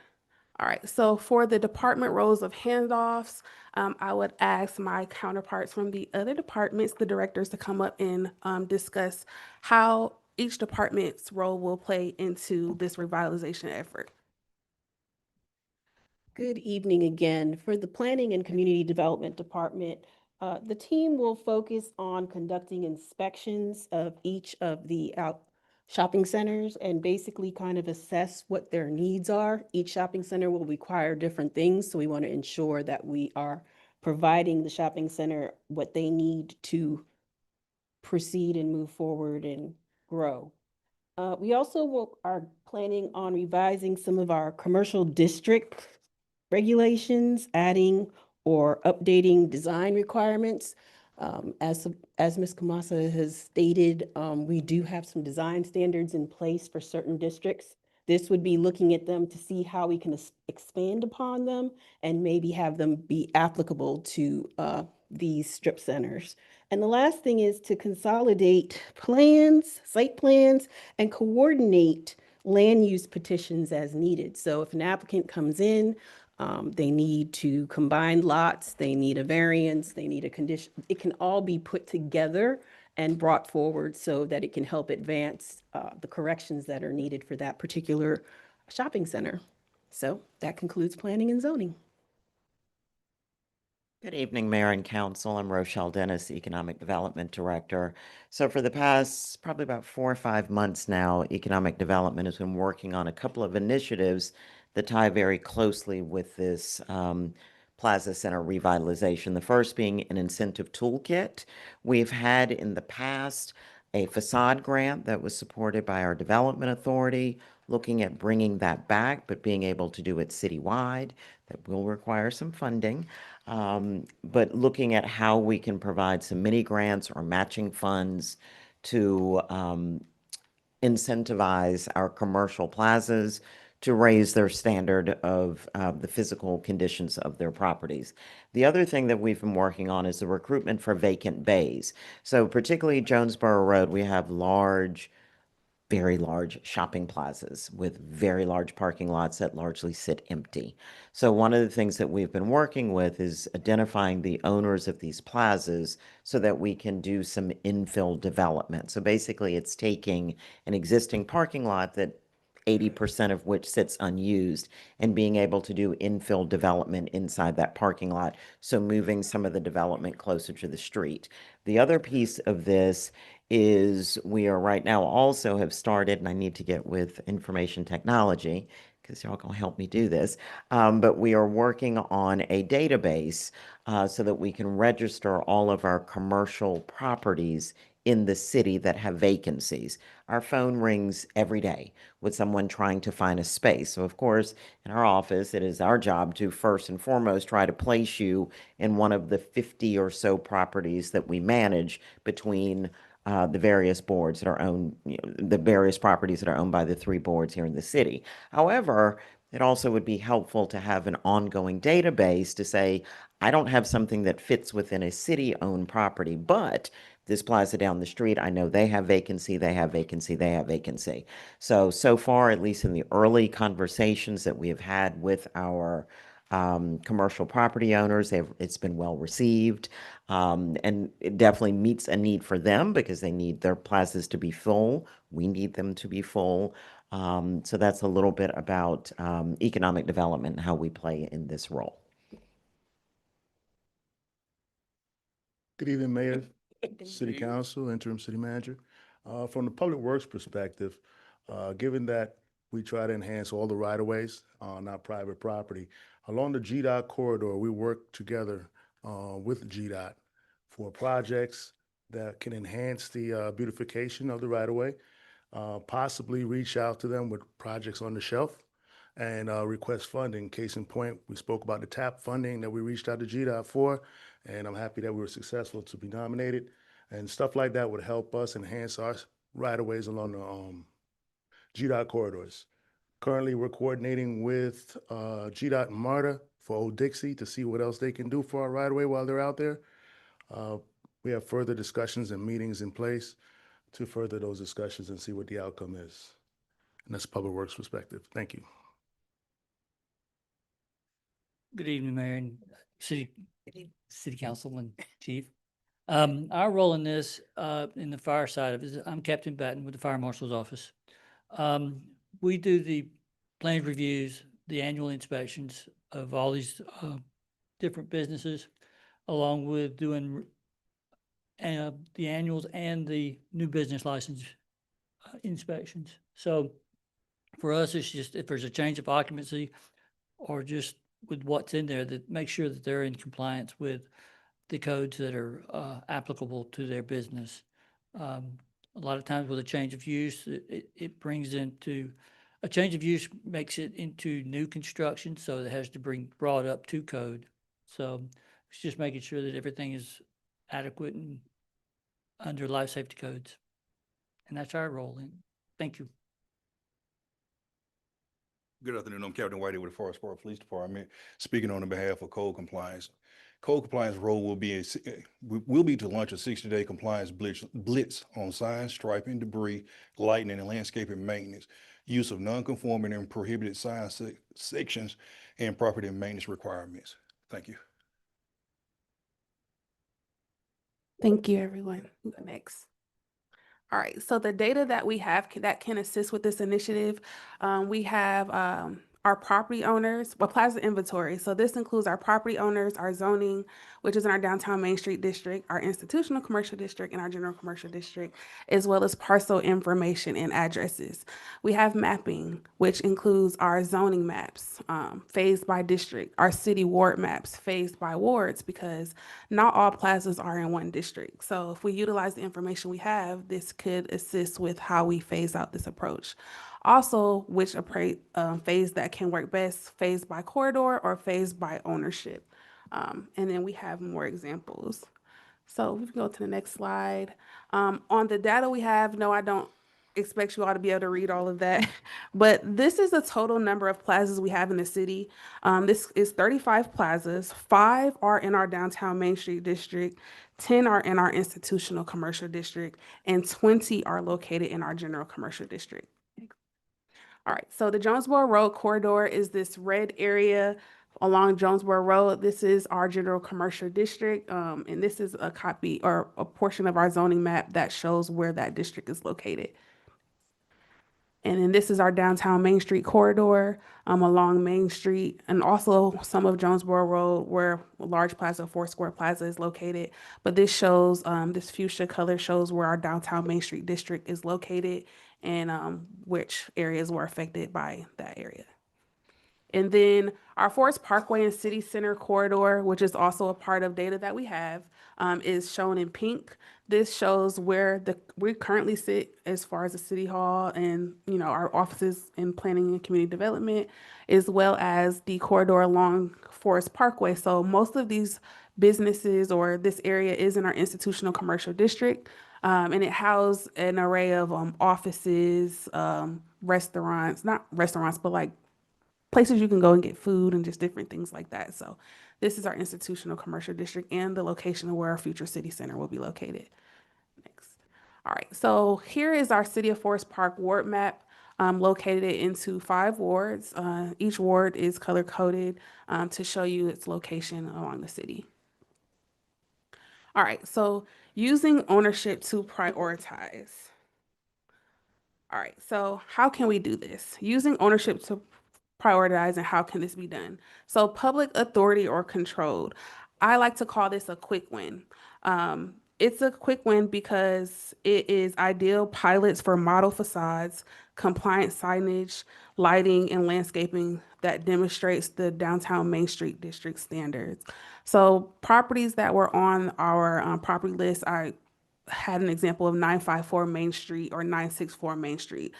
All right, so for the department roles of handoffs, I would ask my counterparts from the other departments, the directors, to come up and discuss how each department's role will play into this revitalization effort.
Good evening again. For the Planning and Community Development Department, the team will focus on conducting inspections of each of the shopping centers and basically kind of assess what their needs are. Each shopping center will require different things, so we want to ensure that we are providing the shopping center what they need to proceed and move forward and grow. We also are planning on revising some of our commercial district regulations, adding or updating design requirements. As Ms. Kamasa has stated, we do have some design standards in place for certain districts. This would be looking at them to see how we can expand upon them and maybe have them be applicable to these strip centers. And the last thing is to consolidate plans, site plans, and coordinate land use petitions as needed. So if an applicant comes in, they need to combine lots, they need a variance, they need a condition. It can all be put together and brought forward so that it can help advance the corrections that are needed for that particular shopping center. So that concludes planning and zoning.
Good evening, Mayor and Council. I'm Rochelle Dennis, Economic Development Director. So for the past probably about 4 or 5 months now, Economic Development has been working on a couple of initiatives that tie very closely with this Plaza Center revitalization. The first being an incentive toolkit. We've had in the past a facade grant that was supported by our development authority, looking at bringing that back, but being able to do it citywide. That will require some funding. But looking at how we can provide some mini grants or matching funds to incentivize our commercial plazas to raise their standard of the physical conditions of their properties. The other thing that we've been working on is the recruitment for vacant bays. So particularly Jonesboro Road, we have very large shopping plazas with very large parking lots that largely sit empty. So one of the things that we've been working with is identifying the owners of these plazas so that we can do some infill development. So basically it's taking an existing parking lot that 80% of which sits unused and being able to do infill development inside that parking lot. So moving some of the development closer to the street. The other piece of this is we are right now also have started, and I need to get with information technology because y'all gonna help me do this, but we are working on a database so that we can register all of our commercial properties in the city that have vacancies. Our phone rings every day with someone trying to find a space. So of course, in our office, it is our job to first and foremost try to place you in one of the 50 or so properties that we manage between the various boards that are owned, the various properties that are owned by the 3 boards here in the city. However, it also would be helpful to have an ongoing database to say, I don't have something that fits within a city-owned property, but this plaza down the street, I know they have vacancy, they have vacancy, they have vacancy. So far, at least in the early conversations that we have had with our commercial property owners, it's been well received. And it definitely meets a need for them because they need their plazas to be full. We need them to be full. So that's a little bit about economic development and how we play in this role.
Good evening, Mayor. City Council, Interim City Manager. From the Public Works perspective, given that we try to enhance all the right-of-ways on our private property, along the GDOT corridor, we work together with GDOT for projects that can enhance the beautification of the right-of-way, possibly reach out to them with projects on the shelf and request funding. Case in point, we spoke about the TAP funding that we reached out to GDOT for, and I'm happy that we were successful to be nominated. And stuff like that would help us enhance our right-of-ways along the GDOT corridors. Currently, we're coordinating with GDOT and MARTA for Old Dixie to see what else they can do for our right-of-way while they're out there. We have further discussions and meetings in place to further those discussions and see what the outcome is. And that's Public Works perspective. Thank you.
Good evening, Mayor and City Council and Chief. Our role in this, in the fire side of it, is I'm Captain Batten with the Fire Marshal's Office. We do the plans reviews, the annual inspections of all these different businesses, along with doing the annuals and the new business license inspections. So for us, it's just if there's a change of occupancy or just with what's in there, that make sure that they're in compliance with the codes that are applicable to their business. A lot of times with a change of use, it brings into, a change of use makes it into new construction, so it has to bring brought up to code. So it's just making sure that everything is adequate and under life safety codes. And that's our role in. Thank you.
Good afternoon. I'm Captain Whitey with the Forest Park Police Department, speaking on behalf of code compliance. Code compliance role will be to launch a 60-day compliance blitz on signs, striping, debris, lighting, and landscaping maintenance, use of non-conforming and prohibited sign sections, and property maintenance requirements. Thank you.
Thank you, everyone. Next. All right, so the data that we have that can assist with this initiative, we have our property owners, well, plaza inventory. So this includes our property owners, our zoning, which is in our downtown Main Street district, our institutional commercial district, and our general commercial district, as well as parcel information and addresses. We have mapping, which includes our zoning maps, phased by district, our city ward maps, phased by wards, because not all plazas are in one district. So if we utilize the information we have, this could assist with how we phase out this approach. Also, which phase that can work best, phased by corridor or phased by ownership. And then we have more examples. So we can go to the next slide. On the data we have, no, I don't expect you all to be able to read all of that, but this is the total number of plazas we have in the city. This is 35 plazas. 5 are in our downtown Main Street district, 10 are in our institutional commercial district, and 20 are located in our general commercial district. All right, so the Jonesboro Road corridor is this red area along Jonesboro Road. This is our general commercial district, and this is a copy or a portion of our zoning map that shows where that district is located. And then this is our downtown Main Street corridor along Main Street, and also some of Jonesboro Road where Large Plaza, Foursquare Plaza is located. But this shows, this fuchsia color shows where our downtown Main Street district is located and which areas were affected by that area. And then our Forest Parkway and City Center corridor, which is also a part of data that we have, is shown in pink. This shows where we currently sit as far as the city hall and our offices in planning and community development, as well as the corridor along Forest Parkway. So most of these businesses or this area is in our institutional commercial district. And it houses an array of offices, restaurants, not restaurants, but like places you can go and get food and just different things like that. So this is our institutional commercial district and the location of where our future city center will be located. Next. All right, so here is our City of Forest Park ward map, located into 5 wards. Each ward is color coded to show you its location along the city. All right, so using ownership to prioritize. All right, so how can we do this? Using ownership to prioritize, and how can this be done? So public authority or controlled. I like to call this a quick win. It's a quick win because it is ideal pilots for model facades, compliant signage, lighting, and landscaping that demonstrates the downtown Main Street district standards. So properties that were on our property list, I had an example of 954 Main Street or 964 Main Street.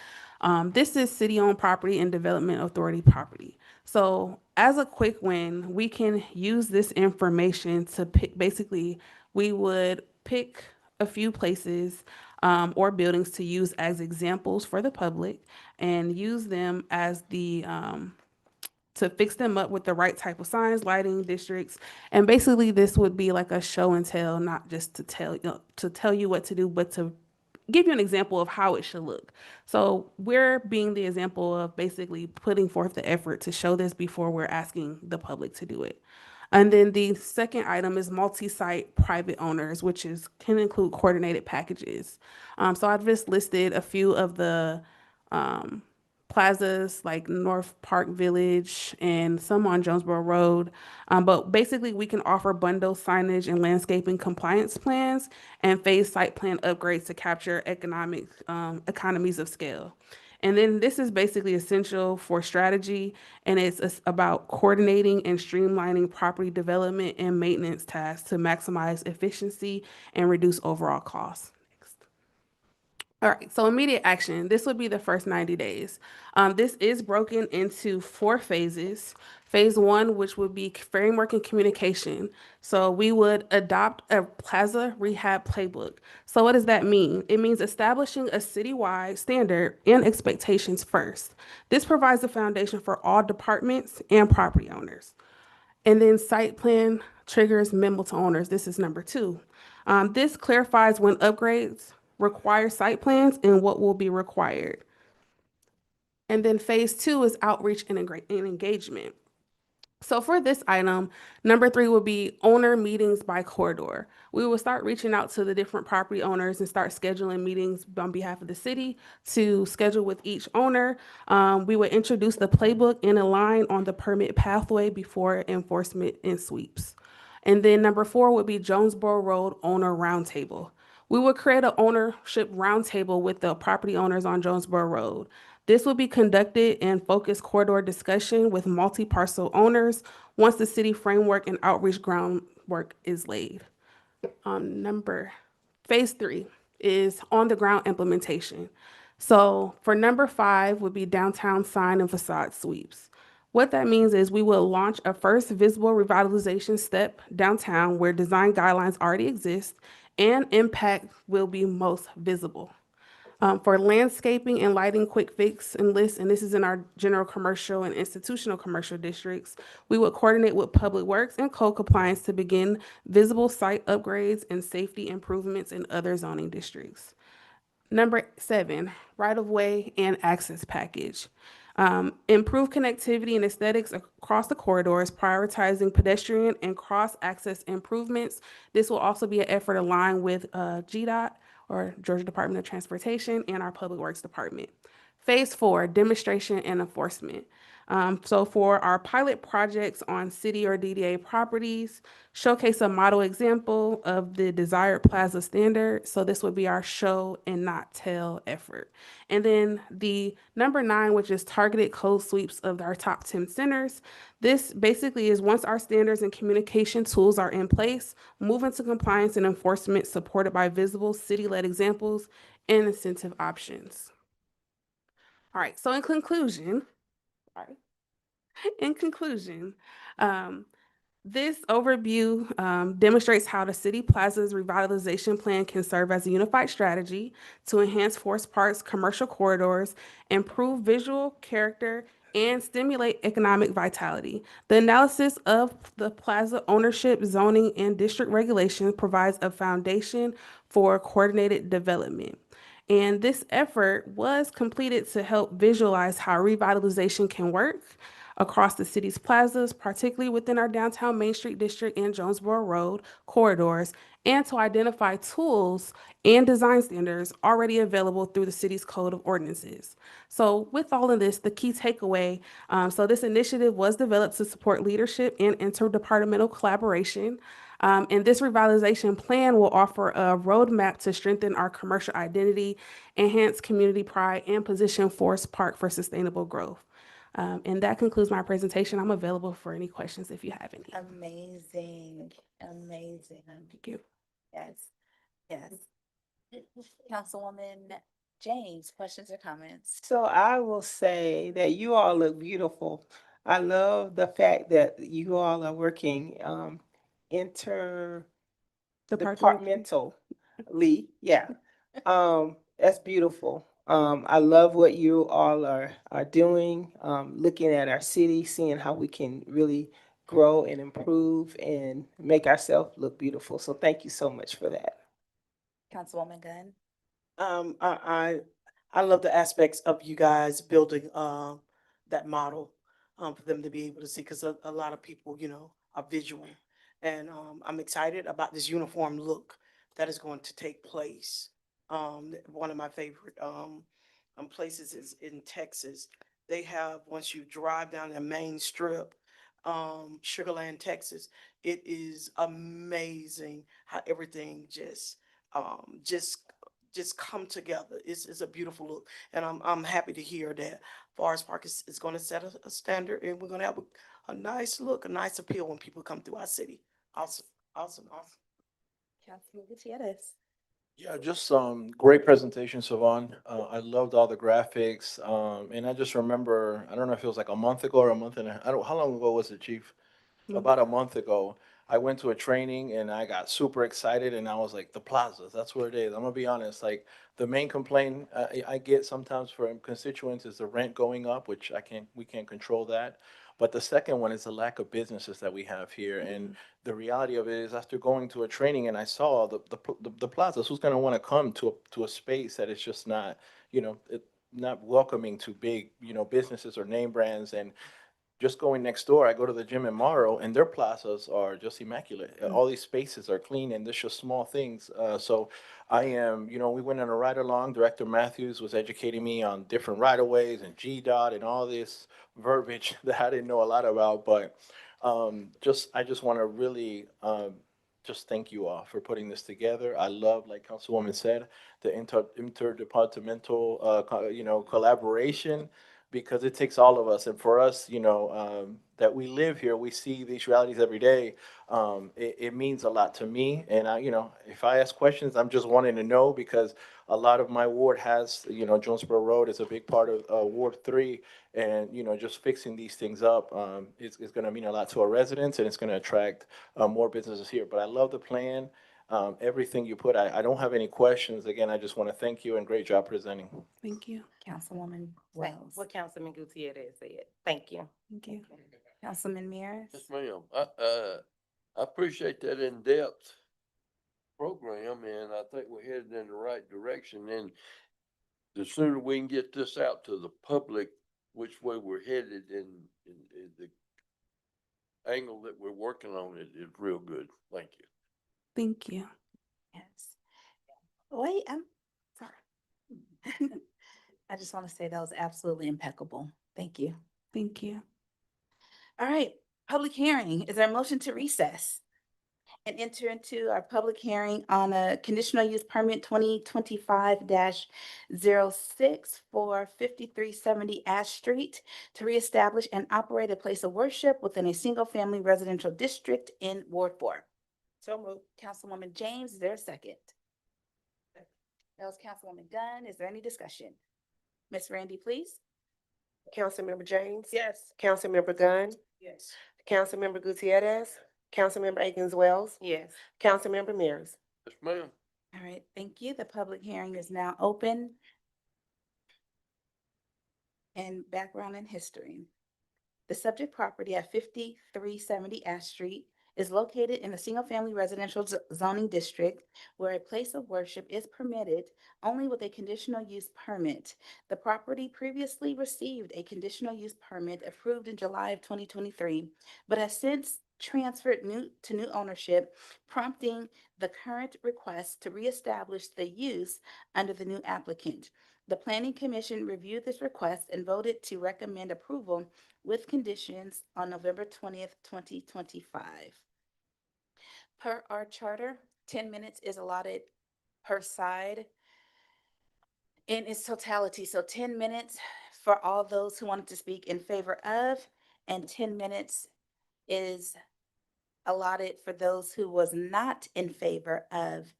This is city-owned property and development authority property. So as a quick win, we can use this information to pick, basically, we would pick a few places or buildings to use as examples for the public and use them as the to fix them up with the right type of signs, lighting, districts, and basically this would be like a show and tell, not just to tell you what to do, but to give you an example of how it should look. So we're being the example of basically putting forth the effort to show this before we're asking the public to do it. And then the second item is multi-site private owners, which can include coordinated packages. So I've just listed a few of the plazas like North Park Village and some on Jonesboro Road. But basically we can offer bundle signage and landscaping compliance plans and phase site plan upgrades to capture economies of scale. And then this is basically essential for strategy, and it's about coordinating and streamlining property development and maintenance tasks to maximize efficiency and reduce overall costs. All right, so immediate action. This would be the first 90 days. This is broken into 4 phases. Phase 1, which would be framework and communication. So we would adopt a plaza rehab playbook. So what does that mean? It means establishing a citywide standard and expectations first. This provides a foundation for all departments and property owners. And then site plan triggers memo to owners. This is number 2. This clarifies when upgrades require site plans and what will be required. And then phase 2 is outreach and engagement. So for this item, number 3 would be owner meetings by corridor. We will start reaching out to the different property owners and start scheduling meetings on behalf of the city to schedule with each owner. We would introduce the playbook and align on the permit pathway before enforcement and sweeps. And then number 4 would be Jonesboro Road Owner Roundtable. We would create an ownership roundtable with the property owners on Jonesboro Road. This will be conducted in focused corridor discussion with multi-parcel owners once the city framework and outreach groundwork is laid. Phase 3 is on the ground implementation. So for number 5 would be downtown sign and facade sweeps. What that means is we will launch a first visible revitalization step downtown where design guidelines already exist and impact will be most visible. For landscaping and lighting quick fix and list, and this is in our general commercial and institutional commercial districts, we would coordinate with Public Works and code compliance to begin visible site upgrades and safety improvements in other zoning districts. Number 7, right-of-way and access package. Improve connectivity and aesthetics across the corridors, prioritizing pedestrian and cross-access improvements. This will also be an effort aligned with GDOT, or Georgia Department of Transportation, and our Public Works Department. Phase 4, demonstration and enforcement. So for our pilot projects on city or DDA properties, showcase a model example of the desired plaza standard. So this would be our show and not tell effort. And then the number 9, which is targeted code sweeps of our top 10 centers. This basically is once our standards and communication tools are in place, move into compliance and enforcement supported by visible city-led examples and incentive options. All right, so in conclusion, this overview demonstrates how the City Plaza's revitalization plan can serve as a unified strategy to enhance Forest Park's commercial corridors, improve visual character, and stimulate economic vitality. The analysis of the plaza ownership, zoning, and district regulations provides a foundation for coordinated development. And this effort was completed to help visualize how revitalization can work across the city's plazas, particularly within our downtown Main Street district and Jonesboro Road corridors, and to identify tools and design standards already available through the city's code of ordinances. So with all of this, the key takeaway, so this initiative was developed to support leadership and interdepartmental collaboration. And this revitalization plan will offer a roadmap to strengthen our commercial identity, enhance community pride, and position Forest Park for sustainable growth. And that concludes my presentation. I'm available for any questions if you have any.
Amazing, amazing.
Thank you.
Yes, yes. Councilwoman James, questions or comments?
So I will say that you all look beautiful. I love the fact that you all are working interdepartmentally. Yeah. That's beautiful. I love what you all are doing, looking at our city, seeing how we can really grow and improve and make ourselves look beautiful. So thank you so much for that.
Councilwoman Gunn?
I love the aspects of you guys building, that model, for them to be able to see, because a lot of people, you know, are visual. And, I'm excited about this uniform look that is going to take place. One of my favorite, places is in Texas. They have, once you drive down the main strip, Sugar Land, Texas, it is amazing how everything just come together. It's a beautiful look. And I'm happy to hear that Forest Park is gonna set a standard, and we're gonna have a nice look, a nice appeal when people come through our city. Awesome, awesome, awesome.
Councilman Gutierrez?
Yeah, just great presentation, Savan. I loved all the graphics. And I just remember, I don't know if it was like a month ago or a month and a, I don't, how long ago was it, Chief? About a month ago, I went to a training and I got super excited and I was like, the plazas, that's where it is. I'm gonna be honest, like the main complaint I get sometimes from constituents is the rent going up, which we can't control that. But the second one is the lack of businesses that we have here. And the reality of it is after going to a training and I saw the plazas, who's gonna wanna come to a space that is just not, not welcoming to big, businesses or name brands. And just going next door, I go to the gym in Morrow, and their plazas are just immaculate. All these spaces are clean, and there's just small things. So I am, we went on a ride along. Director Matthews was educating me on different right of ways and GDOT and all this verbiage that I didn't know a lot about. But I just want to really just thank you all for putting this together. I love, like Councilwoman said, the interdepartmental, collaboration, because it takes all of us. And for us, that we live here, we see these realities every day. It means a lot to me. And if I ask questions, I'm just wanting to know, because a lot of my ward has, Jonesboro Road is a big part of Ward 3. And, just fixing these things up is going to mean a lot to our residents, and it's going to attract more businesses here. But I love the plan. Everything you put, I don't have any questions. Again, I just want to thank you and great job presenting.
Thank you.
Councilwoman
Same,
Wells?
what Councilman Gutierrez said. Thank you.
Thank you.
Councilman Mears?
Yes, ma'am. I appreciate that in-depth program, and I think we're headed in the right direction. And the sooner we can get this out to the public, which way we're headed, and the angle that we're working on it is real good. Thank you.
Thank you.
Yes. Wait, I'm sorry. I just want to say that was absolutely impeccable. Thank you.
Thank you.
All right, public hearing. Is there a motion to recess and enter into our public hearing on a conditional use permit 2025-06 for 5370 Ash Street to reestablish and operate a place of worship within a single-family residential district in Ward 4? So moved. Councilwoman James, is there a second? That was Councilwoman Gunn. Is there any discussion? Ms. Randy, please.
Councilmember James?
Yes.
Councilmember Gunn?
Yes.
Councilmember Gutierrez? Councilmember Akins Wells?
Yes.
Councilmember Mears?
Yes, ma'am.
All right, thank you. The public hearing is now open. And background and history. The subject property at 5370 Ash Street is located in a single-family residential zoning district where a place of worship is permitted only with a conditional use permit. The property previously received a conditional use permit approved in July of 2023, but has since transferred to new ownership, prompting the current request to reestablish the use under the new applicant. The Planning Commission reviewed this request and voted to recommend approval with conditions on November 20th, 2025. Per our charter, 10 minutes is allotted per side in its totality. So 10 minutes for all those who wanted to speak in favor of, and 10 minutes is allotted for those who was not in favor of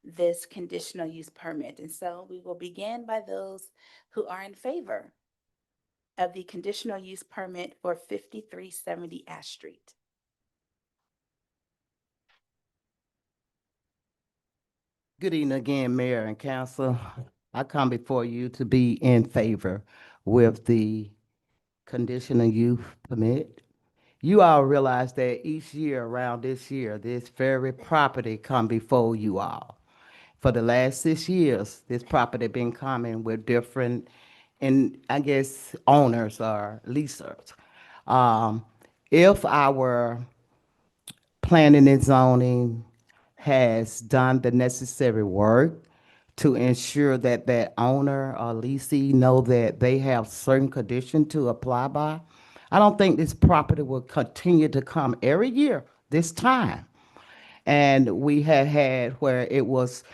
this conditional use permit. And so we will begin by those who are in favor of the conditional use permit for 5370 Ash Street.
Good evening again, Mayor and Council. I come before you to be in favor with the conditional use permit. You all realize that each year around this year, this very property come before you all. For the last 6 years, this property been coming with different, and I guess owners or leasers. If our planning and zoning has done the necessary work to ensure that that owner or leasee know that they have certain conditions to apply by, I don't think this property will continue to come every year this time. And we had had where it was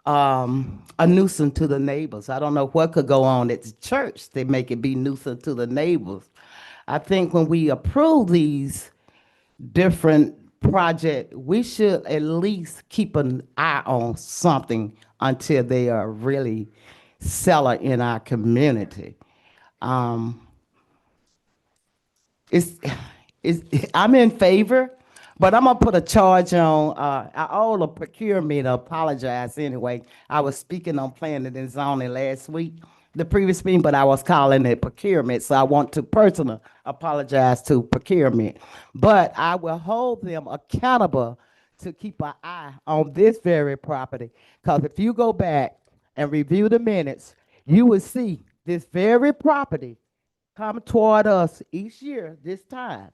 a nuisance to the neighbors. I don't know what could go on at the church to make it be nuisance to the neighbors. I think when we approve these different project, we should at least keep an eye on something until they are really selling in our community. It's, I'm in favor, but I'm gonna put a charge on, I owe the procurement to apologize anyway. I was speaking on planning and zoning last week, the previous meeting, but I was calling it procurement, so I want to personally apologize to procurement. But I will hold them accountable to keep an eye on this very property, because if you go back and review the minutes, you will see this very property come toward us each year this time.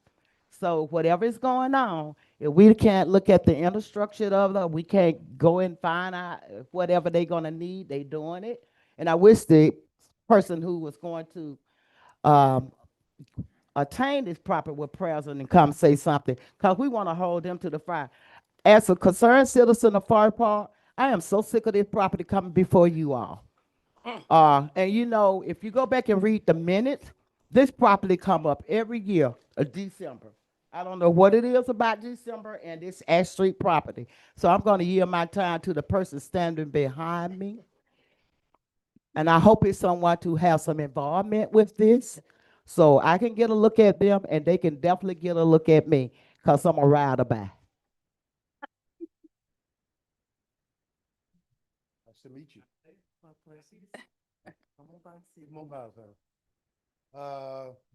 So whatever is going on, if we can't look at the infrastructure of it, we can't go and find out whatever they're gonna need, they doing it. And I wish the person who was going to attain this property would present and come say something, because we want to hold them to the fire. As a concerned citizen of Forest Park, I am so sick of this property coming before you all. And you know, if you go back and read the minutes, this property come up every year of December. I don't know what it is about December and this Ash Street property. So I'm going to yield my time to the person standing behind me. And I hope it's someone to have some involvement with this, so I can get a look at them and they can definitely get a look at me, because I'm a ride about.
Nice to meet you.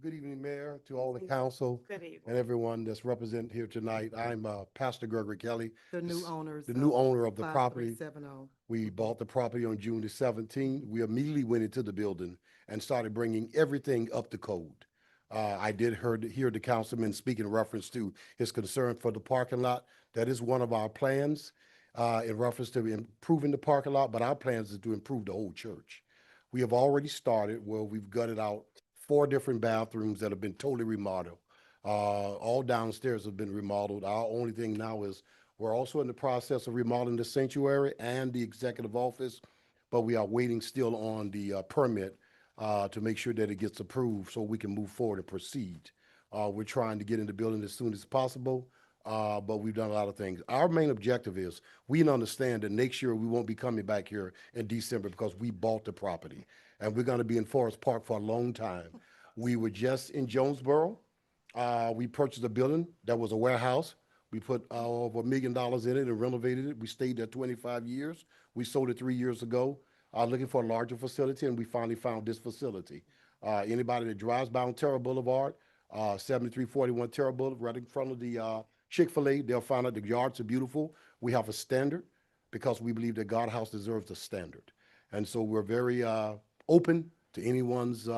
Good evening, Mayor, to all the council
Good evening.
and everyone that's represented here tonight. I'm Pastor Gregory Kelly.
The new owners.
The new owner of the property.
5370.
We bought the property on June the 17th. We immediately went into the building and started bringing everything up to code. I did hear the councilman speak in reference to his concern for the parking lot. That is one of our plans in reference to improving the parking lot, but our plans is to improve the whole church. We have already started where we've gutted out 4 different bathrooms that have been totally remodeled. All downstairs have been remodeled. Our only thing now is we're also in the process of remodeling the sanctuary and the executive office, but we are waiting still on the permit to make sure that it gets approved so we can move forward and proceed. We're trying to get in the building as soon as possible, but we've done a lot of things. Our main objective is we understand that next year we won't be coming back here in December because we bought the property, and we're going to be in Forest Park for a long time. We were just in Jonesboro. We purchased a building that was a warehouse. We put over $1 million in it and renovated it. We stayed there 25 years. We sold it 3 years ago, looking for a larger facility, and we finally found this facility. Anybody that drives by on Terra Boulevard, 7341 Terra Boulevard, right in front of the Chick-fil-A, they'll find out the yards are beautiful. We have a standard because we believe that God House deserves a standard. And so we're very open to anyone's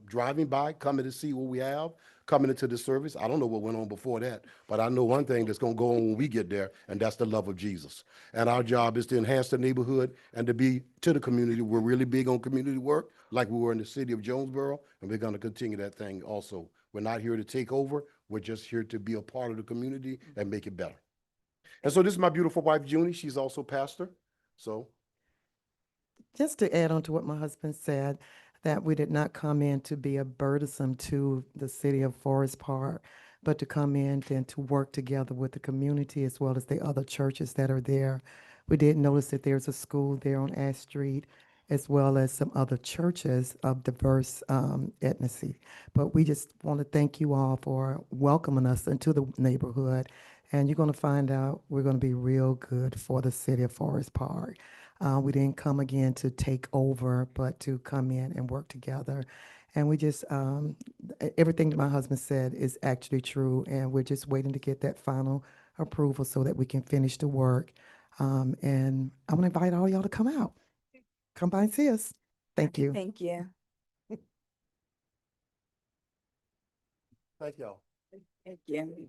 driving by, coming to see what we have, coming into the service. I don't know what went on before that, but I know one thing that's going to go on when we get there, and that's the love of Jesus. And our job is to enhance the neighborhood and to be to the community. We're really big on community work, like we were in the city of Jonesboro, and we're going to continue that thing also. We're not here to take over. We're just here to be a part of the community and make it better. And so this is my beautiful wife, Junie. She's also pastor. So
Just to add on to what my husband said, that we did not come in to be a burdensome to the city of Forest Park, but to come in and to work together with the community as well as the other churches that are there. We did notice that there's a school there on Ash Street, as well as some other churches of diverse ethnicity. But we just want to thank you all for welcoming us into the neighborhood. And you're going to find out we're going to be real good for the city of Forest Park. We didn't come again to take over, but to come in and work together. And we just, everything that my husband said is actually true, and we're just waiting to get that final approval so that we can finish the work. And I'm gonna invite all y'all to come out. Come by and see us. Thank you.
Thank you.
thank y'all.
Thank you.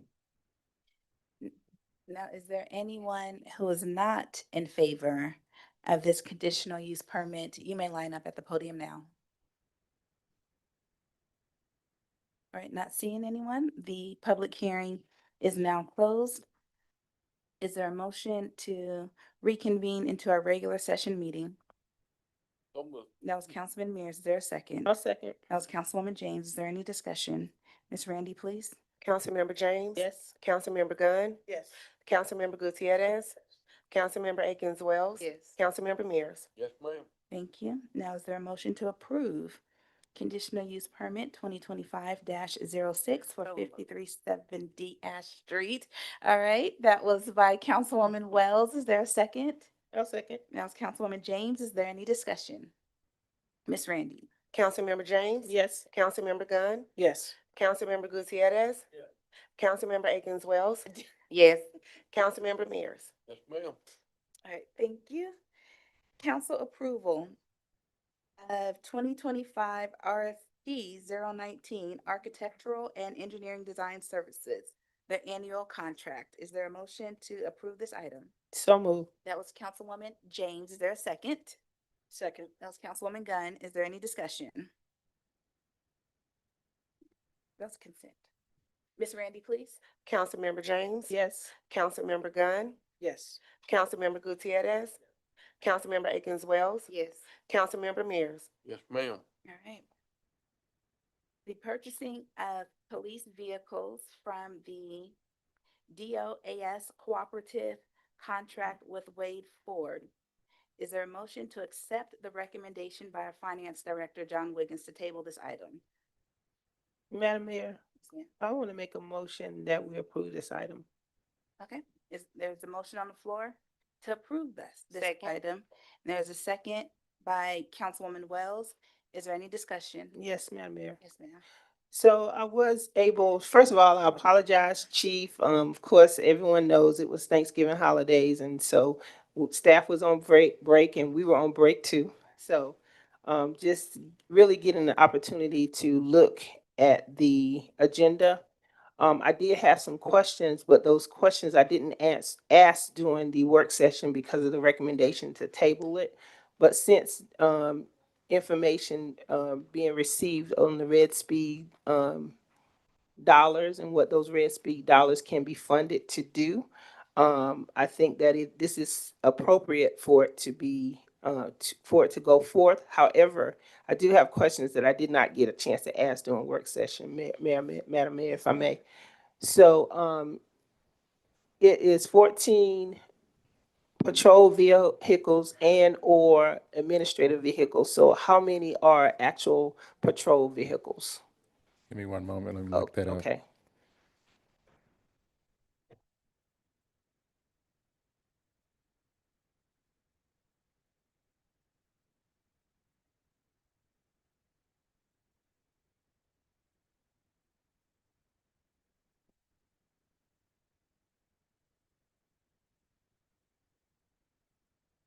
Now, is there anyone who is not in favor of this conditional use permit? You may line up at the podium now. All right, not seeing anyone. The public hearing is now closed. Is there a motion to reconvene into our regular session meeting?
So moved.
That was Councilman Mears. Is there a second?
I'll second.
That was Councilwoman James. Is there any discussion? Ms. Randy, please.
Councilmember James?
Yes.
Councilmember Gunn?
Yes.
Councilmember Gutierrez? Councilmember Akins Wells?
Yes.
Councilmember Mears?
Yes, ma'am.
Thank you. Now, is there a motion to approve conditional use permit 2025-06 for 5370 Ash Street? All right, that was by Councilwoman Wells. Is there a second?
I'll second.
Now it's Councilwoman James. Is there any discussion? Miss Randy?
Councilmember James?
Yes.
Councilmember Gunn?
Yes.
Councilmember Gutierrez?
Yeah.
Councilmember Akins Wells?
Yes.
Councilmember Mears?
Yes, ma'am.
All right, thank you. Council approval of 2025 RFP 019 Architectural and Engineering Design Services, the annual contract. Is there a motion to approve this item?
So moved.
That was Councilwoman James. Is there a second?
Second.
That was Councilwoman Gunn. Is there any discussion? That's consent. Miss Randy, please.
Councilmember James?
Yes.
Councilmember Gunn?
Yes.
Councilmember Gutierrez? Councilmember Akins Wells?
Yes.
Councilmember Mears?
Yes, ma'am.
All right. The purchasing of police vehicles from the DOAS Cooperative Contract with Wade Ford. Is there a motion to accept the recommendation by our Finance Director, John Wiggins, to table this item?
Madam Mayor,
Yes, ma'am.
I want to make a motion that we approve this item.
Okay, there's a motion on the floor to approve this
Second.
item. And there's a second by Councilwoman Wells. Is there any discussion?
Yes, Madam Mayor.
Yes, ma'am.
So I was able, first of all, I apologize, Chief. Of course, everyone knows it was Thanksgiving holidays, and so staff was on break, and we were on break too. So just really getting the opportunity to look at the agenda. I did have some questions, but those questions I didn't ask during the work session because of the recommendation to table it. But since information being received on the Red Speed dollars and what those Red Speed dollars can be funded to do, I think that this is appropriate for it to be for it to go forth. However, I do have questions that I did not get a chance to ask during work session, Madam Mayor, if I may. So it is 14 patrol vehicles and or administrative vehicles. So how many are actual patrol vehicles?
Give me one moment, let me look that up.
Okay.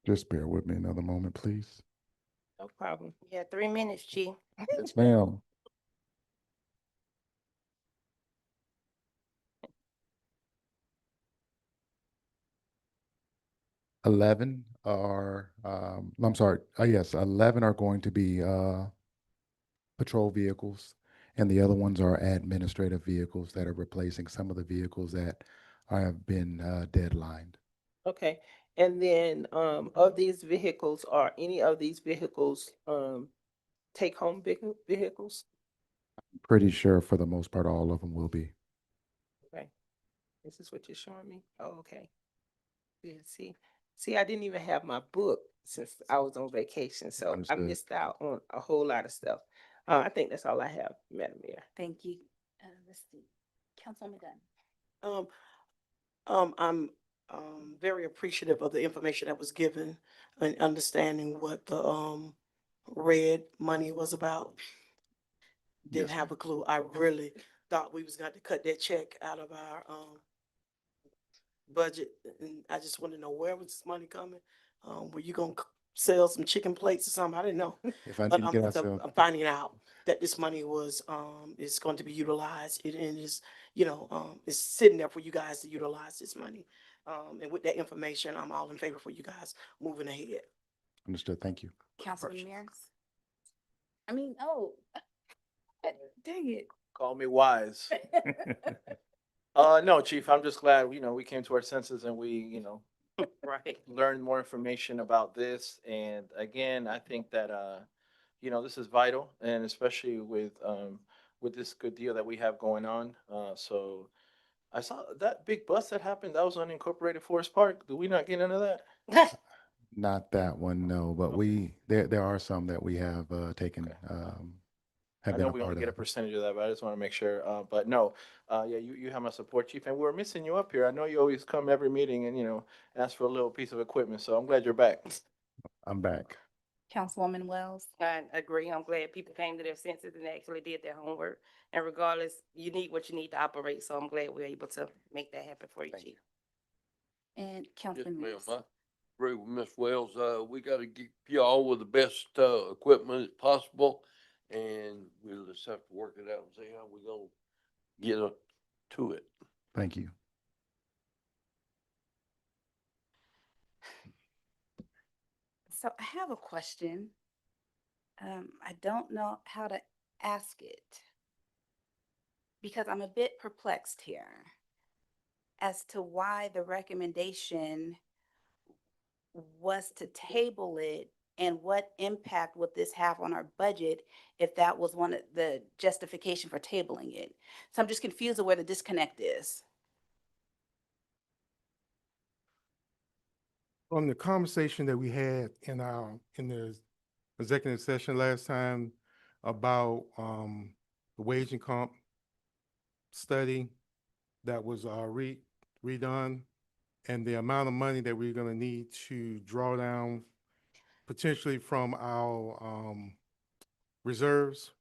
Just bear with me another moment, please.
No problem. You have 3 minutes, G.
Yes, ma'am. Eleven are, I'm sorry, yes, 11 are going to be patrol vehicles, and the other ones are administrative vehicles that are replacing some of the vehicles that have been deadlined.
Okay, and then, of these vehicles, are any of these vehicles, take-home vehicles?
Pretty sure for the most part, all of them will be.
Okay, this is what you're showing me? Oh, okay. Yeah, see, I didn't even have my book since I was on vacation, so I
Understood.
missed out on a whole lot of stuff. I think that's all I have, Madam Mayor.
Thank you. Let's see. Councilwoman Dunn.
I'm very appreciative of the information that was given and understanding what the red money was about. Didn't
Yes,
have a clue. I really thought we was going to cut that check out of our budget, and I just want to know, where was this money coming? Were you gonna sell some chicken plates or something? I didn't know.
If I
But
need to get ourselves,
I'm finding out that this money was is going to be utilized. It is, it's sitting there for you guys to utilize this money. And with that information, I'm all in favor for you guys moving ahead.
understood, thank you.
Councilwoman Mears. I mean, oh, dang it.
Call me wise. No, Chief, I'm just glad, we came to our senses and we,
Right.
learned more information about this. And again, I think that, this is vital, and especially with this good deal that we have going on. So I saw that big bus that happened, that was unincorporated Forest Park. Do we not get into that?
Not that one, no, but there are some that we have taken,
I
have been
know
a
we
part
only get a
of.
percentage of that, but I just want to make sure. But no, yeah, you have my support, Chief, and we're missing you up here. I know you always come every meeting and, ask for a little piece of equipment, so I'm glad you're back.
I'm back.
Councilwoman Wells.
I agree. I'm glad people came to their senses and actually did their homework. And regardless, you need what you need to operate, so I'm glad we're able to make that happen for you, Chief.
And
Yes,
Councilman
ma'am,
Mears.
I agree with Ms. Wells. We gotta give y'all with the best, equipment as possible. And we'll just have to work it out and see how we gonna get up to it.
Thank you.
So I have a question. I don't know how to ask it because I'm a bit perplexed here as to why the recommendation was to table it and what impact would this have on our budget if that was one of the justification for tabling it. So I'm just confused of where the disconnect is.
On the conversation that we had in the executive session last time about the wage and comp study that was redone, and the amount of money that we're gonna need to draw down potentially from our reserves.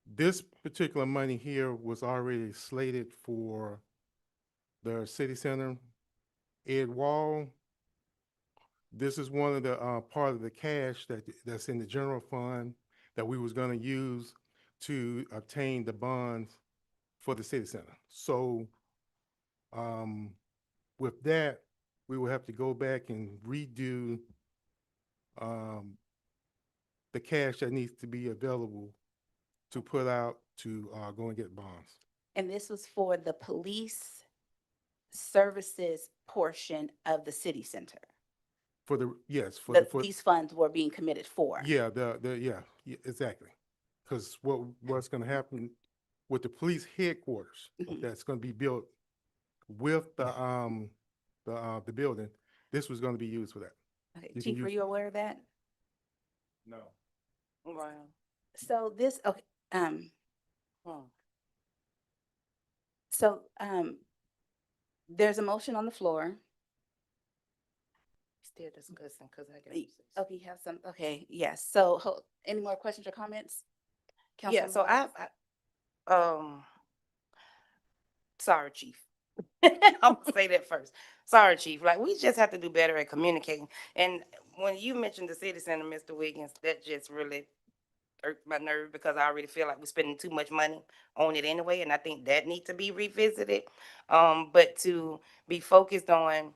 This particular money here was already slated for the city center, Ed Wall. This is one of the part of the cash that's in the general fund that we was gonna use to obtain the bonds for the city center. So with that, we will have to go back and redo the cash that needs to be available to put out to go and get bonds.
And this was for the police services portion of the city center.
For the, yes, for
That
the,
these funds were being committed for.
yeah, yeah, exactly. Because what's gonna happen with the police headquarters that's gonna be built with the building, this was gonna be used for that.
Okay,
You can
Chief, were
use-
you aware of that?
No.
Wow.
So this, okay, so, there's a motion on the floor.
Still discussing, because I got.
Okay, you have some, okay, yes. So, any more questions or comments?
Yeah, so
Councilwoman Wells?
sorry, Chief. I'm gonna say that first. Sorry, Chief. Like, we just have to do better at communicating. And when you mentioned the city center, Mr. Wiggins, that just really irked my nerve because I already feel like we're spending too much money on it anyway, and I think that needs to be revisited. But to be focused on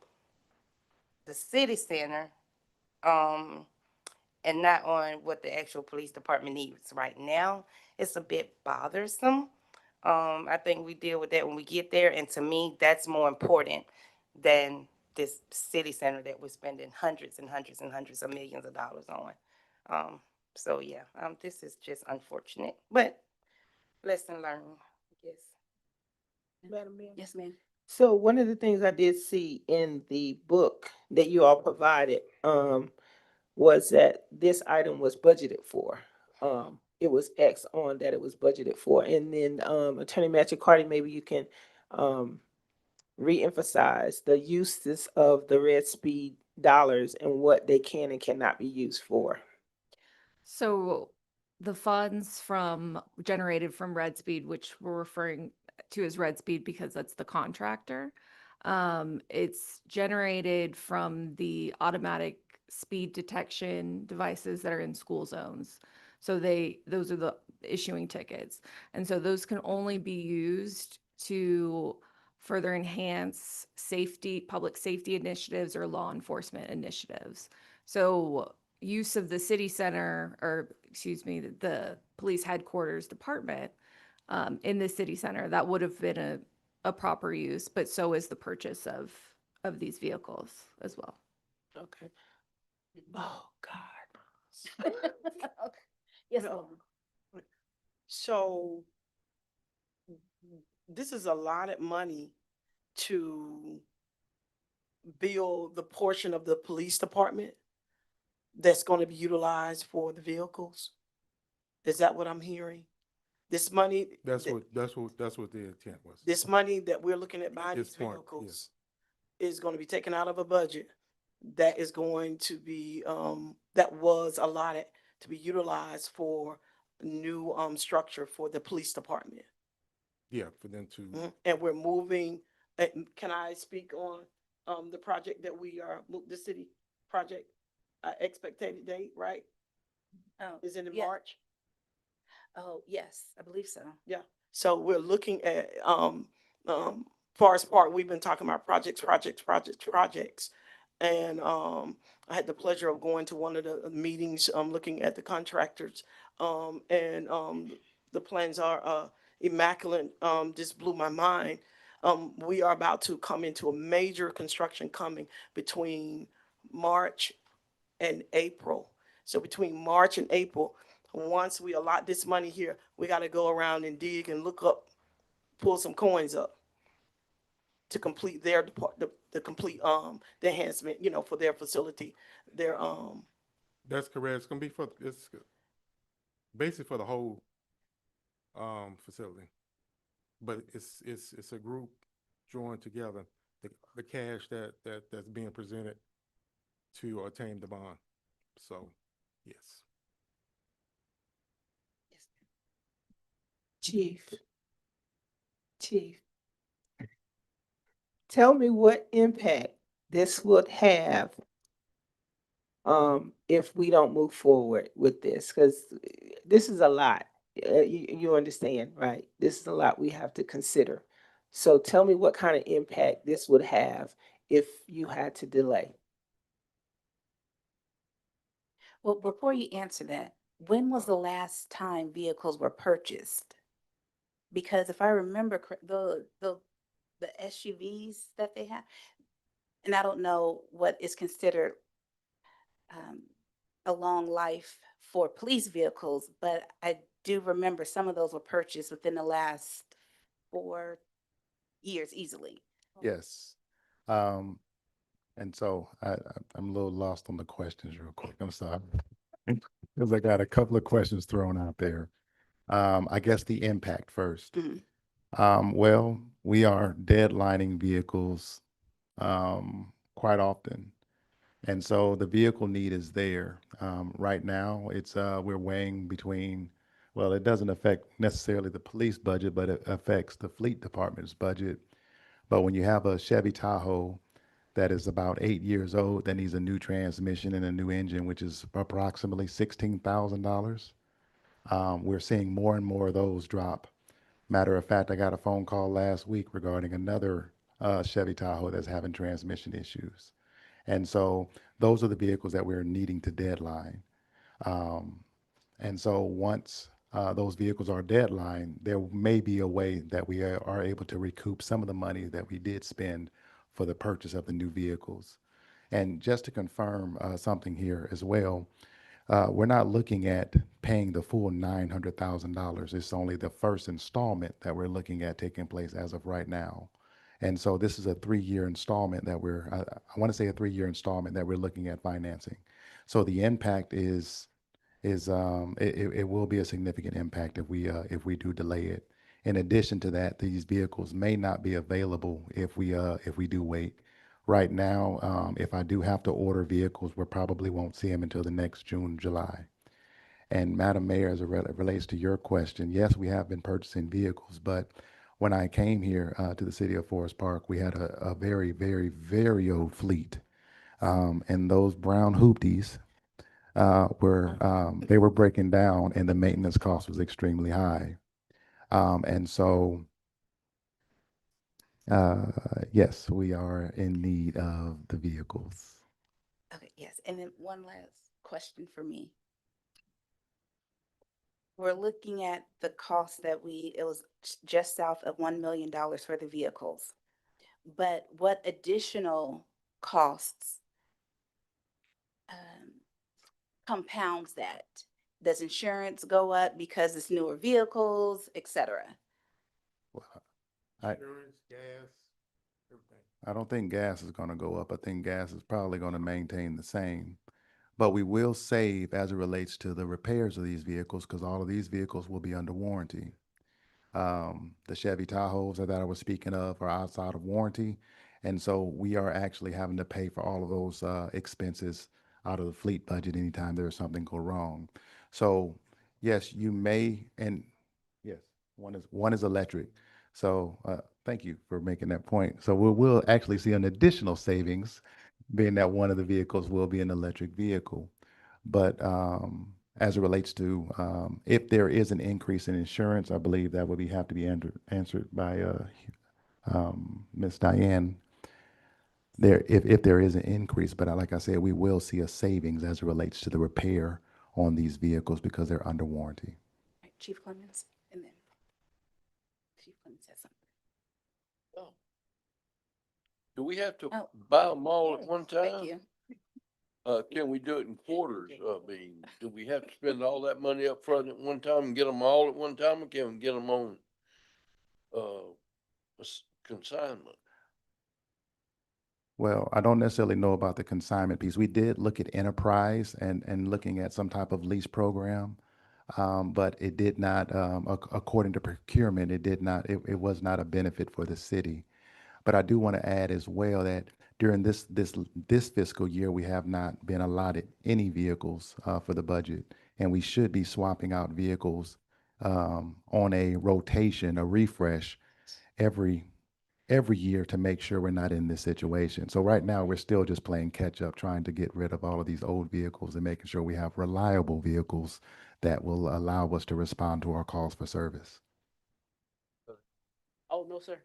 the city center, and not on what the actual police department needs right now, it's a bit bothersome. I think we deal with that when we get there, and to me, that's more important than this city center that we're spending hundreds and hundreds and hundreds of millions of dollars on. So yeah, this is just unfortunate, but lesson learned, I guess.
Madam Mayor?
Yes, ma'am.
So one of the things I did see in the book that you all provided, was that this item was budgeted for. It was X on that it was budgeted for. And then, Attorney Matthew Carty, maybe you can, reemphasize the uses of the Red Speed dollars and what they can and cannot be used for.
So the funds generated from Red Speed, which we're referring to as Red Speed because that's the contractor, it's generated from the automatic speed detection devices that are in school zones. So those are the issuing tickets. And so those can only be used to further enhance public safety initiatives or law enforcement initiatives. So use of the city center, or excuse me, the police headquarters department in the city center, that would have been a proper use, but so is the purchase of these vehicles as well.
Okay. Oh, God.
Yes,
No.
ma'am.
So this is a lot of money to build the portion of the police department that's going to be utilized for the vehicles. Is that what I'm hearing? This money,
That's what the intent was.
this money that we're looking at buying
This
these
point,
vehicles is going to be taken out of a budget that is going to be, that was allotted to be utilized for new, structure for the police department.
Yeah, for them to,
And we're moving, can I speak on, the project that we are, the city project, expected date, right?
Oh,
Is it in
yeah.
March?
Oh, yes, I believe so.
Yeah, so we're looking at, Forest Park, we've been talking about projects. And, I had the pleasure of going to one of the meetings, looking at the contractors. And, the plans are, immaculate, just blew my mind. We are about to come into a major construction coming between March and April. So between March and April, once we allot this money here, we got to go around and dig and look up, pull some coins up to complete their the complete the enhancement, for their facility. Their
that's correct. It's gonna be it's basically for the whole facility. But it's a group joined together, the cash that's being presented to attain the bond. So, yes.
Chief, tell me what impact this would have if we don't move forward with this, because this is a lot. You understand, right? This is a lot we have to consider. So tell me what kind of impact this would have if you had to delay.
Well, before you answer that, when was the last time vehicles were purchased? Because if I remember the SUVs that they have, and I don't know what is considered a long life for police vehicles, but I do remember some of those were purchased within the last 4 years easily.
Yes. And so I'm a little lost on the questions real quick. I'm sorry. Because I got a couple of questions thrown out there. I guess the impact first. Well, we are deadlining vehicles quite often. And so the vehicle need is there. Right now, it's we're weighing between, well, it doesn't affect necessarily the police budget, but it affects the fleet department's budget. But when you have a Chevy Tahoe that is about 8 years old, that needs a new transmission and a new engine, which is approximately $16,000, we're seeing more and more of those drop. Matter of fact, I got a phone call last week regarding another Chevy Tahoe that's having transmission issues. And so those are the vehicles that we're needing to deadline. And so once those vehicles are deadline, there may be a way that we are able to recoup some of the money that we did spend for the purchase of the new vehicles. And just to confirm something here as well, we're not looking at paying the full $900,000. It's only the first installment that we're looking at taking place as of right now. And so this is a 3-year installment that I want to say a 3-year installment that we're looking at financing. So the impact it will be a significant impact if we do delay it. In addition to that, these vehicles may not be available if we do wait. Right now, if I do have to order vehicles, we probably won't see them until the next June, July. And Madam Mayor, as it relates to your question, yes, we have been purchasing vehicles, but when I came here to the city of Forest Park, we had a very, very, very old fleet. And those brown hoopties they were breaking down and the maintenance cost was extremely high. And so yes, we are in need of the vehicles.
Okay, yes, and then one last question for me. We're looking at the cost that it was just south of $1 million for the vehicles. But what additional costs compounds that? Does insurance go up because it's newer vehicles, et cetera?
I,
Insurance, gas, everything.
I don't think gas is going to go up. I think gas is probably going to maintain the same. But we will save as it relates to the repairs of these vehicles because all of these vehicles will be under warranty. The Chevy Tahoes that I was speaking of are outside of warranty. And so we are actually having to pay for all of those expenses out of the fleet budget anytime there's something go wrong. So yes, you may, and yes, one is electric. So thank you for making that point. So we'll actually see an additional savings, being that one of the vehicles will be an electric vehicle. But as it relates to if there is an increase in insurance, I believe that would have to be answered by Ms. Diane. If there is an increase, but like I said, we will see a savings as it relates to the repair on these vehicles because they're under warranty.
Right, Chief Clemens, and then Chief Clemens has something.
Oh. Do we have to
Oh.
buy them all at one
Thank
time?
you.
Can we do it in quarters? I mean, do we have to spend all that money up front at one time and get them all at one time, or can we get them on consignment?
Well, I don't necessarily know about the consignment piece. We did look at enterprise and looking at some type of lease program, but it did not, according to procurement, it was not a benefit for the city. But I do want to add as well that during this fiscal year, we have not been allotted any vehicles for the budget, and we should be swapping out vehicles on a rotation, a refresh every year to make sure we're not in this situation. So right now, we're still just playing catch up, trying to get rid of all of these old vehicles and making sure we have reliable vehicles that will allow us to respond to our calls for service.
Oh, no, sir.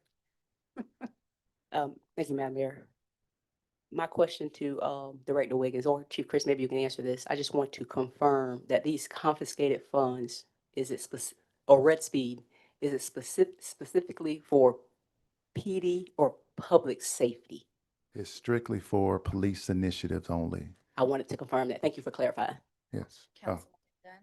Thank you, Madam Mayor. My question to Director Wiggins or Chief Chris, maybe you can answer this. I just want to confirm that these confiscated funds, or Red Speed, is it specifically for PD or public safety?
It's strictly for police initiatives only.
I wanted to confirm that. Thank you for clarifying.
Yes.
Councilman Dunn?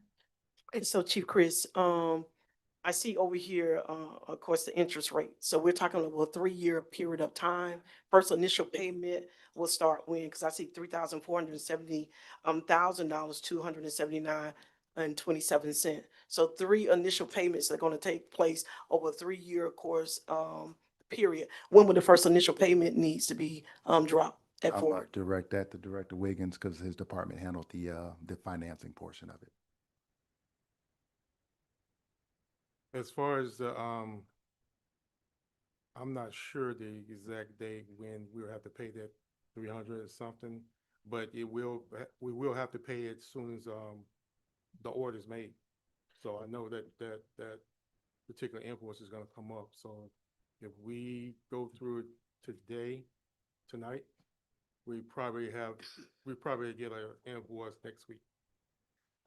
And so Chief Chris, I see over here, of course, the interest rate. So we're talking about a 3-year period of time. First initial payment will start when, because I see $3,470,000, $279.27. So 3 initial payments are going to take place over a 3-year course period. When will the first initial payment needs to be dropped at
I'm
Ford?
direct that to Director Wiggins because his department handled the financing portion of it.
As far as the, I'm not sure the exact date when we'll have to pay that 300 or something, but we will have to pay it as soon as the order's made. So I know that particular invoice is gonna come up. So if we go through it tonight, we probably get an invoice next week.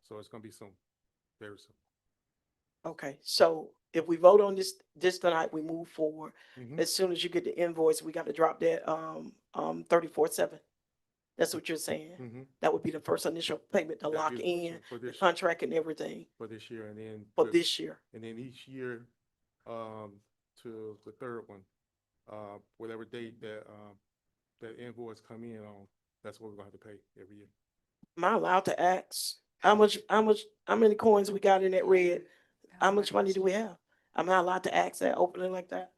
So it's gonna be soon, very soon.
Okay, so if we vote on this tonight, we move forward.
Mhm.
As soon as you get the invoice, we got to drop that, 34/7. That's what you're saying?
Mhm.
That would be the first initial payment to
That'd
lock
be the
in
first one for
the
this-
contract and everything
For this year, and then.
for
to-
this year.
And then each year, to the third one, whatever date that invoice come in on, that's what we're gonna have to pay every year.
Am I allowed to ask how many coins we got in that red? How much money do we have? Am I allowed to ask that openly like that?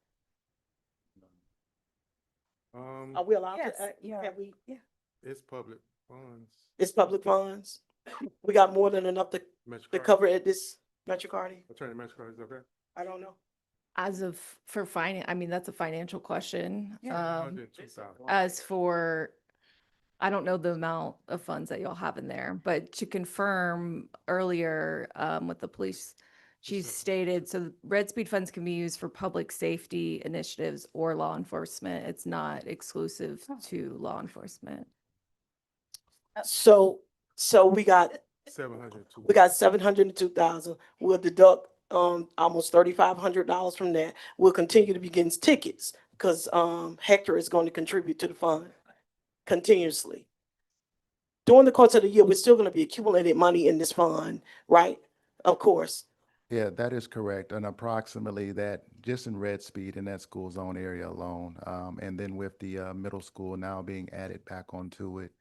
Are we allowed
Yes,
to?
yeah.
Have we?
Yeah.
It's public funds.
It's public funds. We got more than enough to
MetroCardi.
cover at this MetroCardi?
Attorney MetroCardi, is okay?
I don't know.
As of, for finance, I mean, that's a financial question.
Yeah.
102,000.
As for, I don't know the amount of funds that y'all have in there, but to confirm earlier, with the police, she stated, so Red Speed funds can be used for public safety initiatives or law enforcement. It's not exclusive to law enforcement.
So we got
702.
We got 702,000. We'll deduct almost $3,500 from that. We'll continue to be getting tickets because Hector is going to contribute to the fund continuously. During the course of the year, we're still going to be accumulating money in this fund, right? Of course.
Yeah, that is correct. And approximately that, just in Red Speed in that school zone area alone. And then with the middle school now being added back onto it,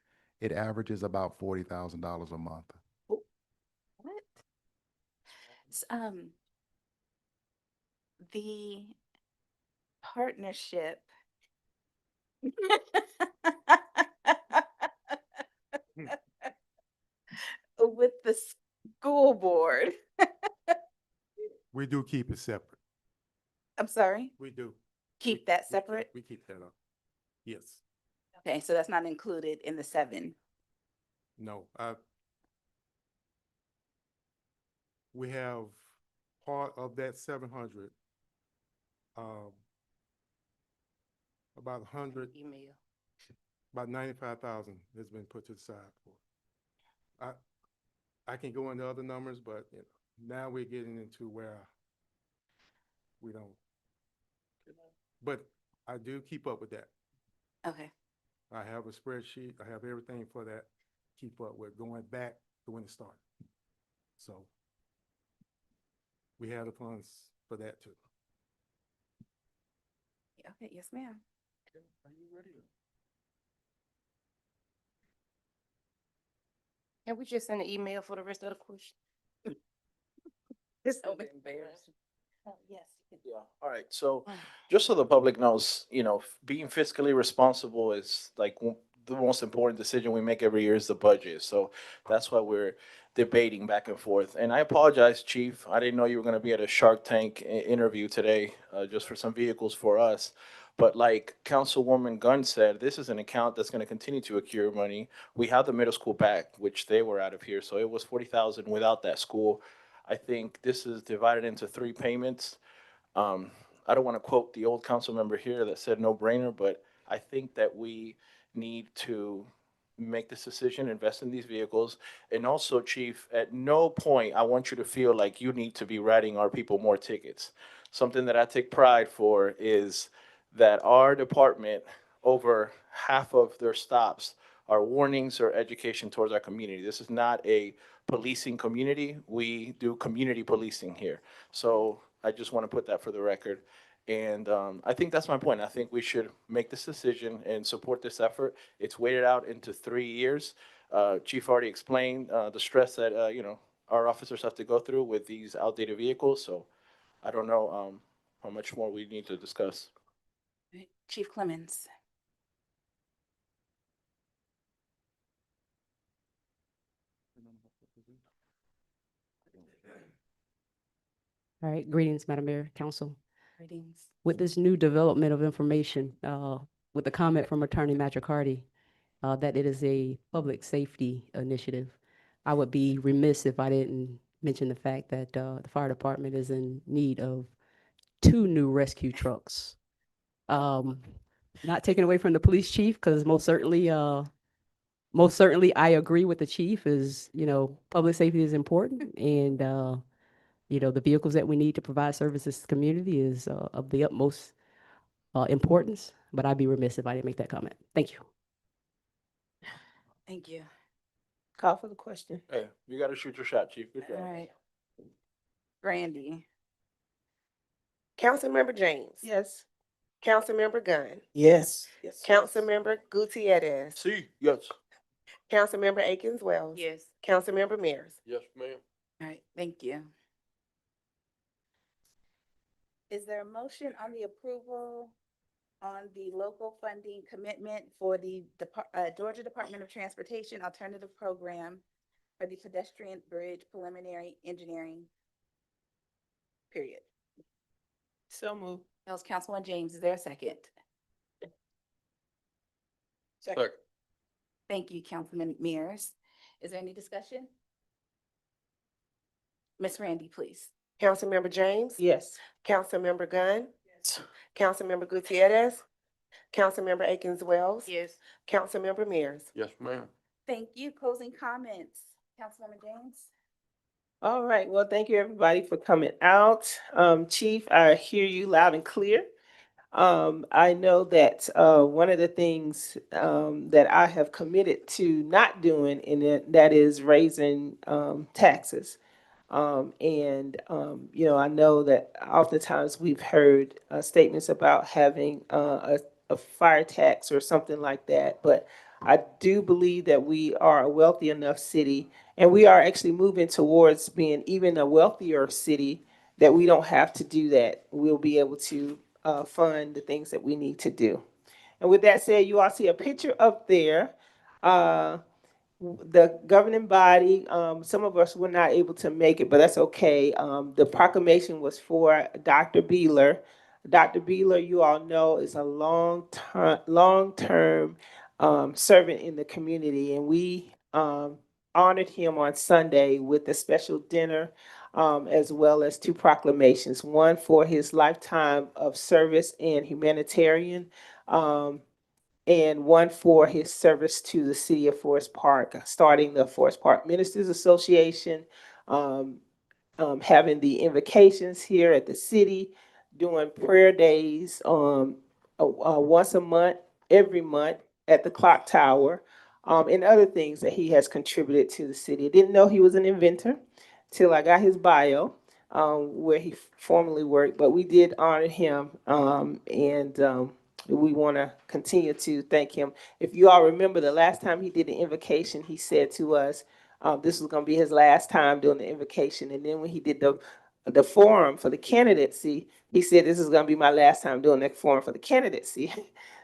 it averages about $40,000 a month.
What? The partnership. With the school board.
We do keep it separate.
I'm sorry,
We do.
keep that separate?
We keep that up. Yes.
Okay, so that's not included in the 7.
No, we have part of that 700, about 100, about 95,000 has been put to the side for. I can go into other numbers, but you know, now we're getting into where we don't. But I do keep up with that.
Okay,
I have a spreadsheet. I have everything for that. Keep up with going back to when it started. So we have the funds for that too.
okay, yes, ma'am.
Are you ready?
Can we just send an email for the rest of the question?
It's so embarrassing. Oh, yes.
Yeah, all right, so just so the public knows, you know, being fiscally responsible is like the most important decision we make every year is the budget. So that's why we're debating back and forth. And I apologize, Chief. I didn't know you were gonna be at a Shark Tank interview today, just for some vehicles for us. But like Councilwoman Gunn said, this is an account that's gonna continue to accrue money. We have the middle school back, which they were out of here, so it was 40,000 without that school. I think this is divided into 3 payments. I don't want to quote the old council member here that said no brainer, but I think that we need to make this decision, invest in these vehicles. And also, Chief, at no point I want you to feel like you need to be writing our people more tickets. Something that I take pride for is that our department, over half of their stops are warnings or education towards our community. This is not a policing community. We do community policing here. So I just want to put that for the record. And I think that's my point. I think we should make this decision and support this effort. It's weighted out into 3 years. Chief already explained the stress that, you know, our officers have to go through with these outdated vehicles. So I don't know how much more we need to discuss.
Chief Clemens.
All right, greetings, Madam Mayor, Council.
Greetings.
With this new development of information, with the comment from Attorney McCarty, that it is a public safety initiative, I would be remiss if I didn't mention the fact that the fire department is in need of 2 new rescue trucks. Not taken away from the police chief, because most certainly I agree with the chief is, you know, public safety is important. And, the vehicles that we need to provide services to the community is of the utmost importance. But I'd be remiss if I didn't make that comment. Thank you.
Thank you.
Call for the question.
Hey, you gotta shoot your shot, Chief. Good
All
job.
right. Randy?
Councilmember James.
Yes.
Councilmember Gunn.
Yes.
Councilmember Gutierrez.
See, yes.
Councilmember Akins Wells.
Yes.
Councilmember Mears.
Yes, ma'am.
All right, thank you. Is there a motion on the approval on the local funding commitment for the Georgia Department of Transportation Alternative Program for the pedestrian bridge preliminary engineering period?
So moved.
That was Councilman James. Is there a second?
Second.
Thank you, Councilman Mears. Is there any discussion? Ms. Randy, please.
Councilmember James.
Yes.
Councilmember Gunn. Councilmember Gutierrez. Councilmember Akins Wells.
Yes.
Councilmember Mears.
Yes, ma'am.
Thank you. Closing comments. Councilwoman James?
All right. Well, thank you, everybody, for coming out. Chief, I hear you loud and clear. I know that one of the things that I have committed to not doing in it, that is raising taxes. I know that oftentimes we've heard statements about having a fire tax or something like that, but I do believe that we are a wealthy enough city, and we are actually moving towards being even a wealthier city, that we don't have to do that. We'll be able to fund the things that we need to do. And with that said, you all see a picture up there. The governing body, some of us were not able to make it, but that's okay. The proclamation was for Dr. Beeler. Dr. Beeler, you all know, is a long-term servant in the community, and we honored him on Sunday with a special dinner, as well as 2 proclamations, one for his lifetime of service and humanitarian, and one for his service to the city of Forest Park, starting the Forest Park Ministers Association, having the invocations here at the city, doing prayer days once a month, every month at the clock tower, and other things that he has contributed to the city. I didn't know he was an inventor till I got his bio, where he formerly worked, but we did honor him, and we want to continue to thank him. If you all remember, the last time he did the invocation, he said to us, this was going to be his last time doing the invocation. And then when he did the forum for the candidacy, he said, this is going to be my last time doing the forum for the candidacy.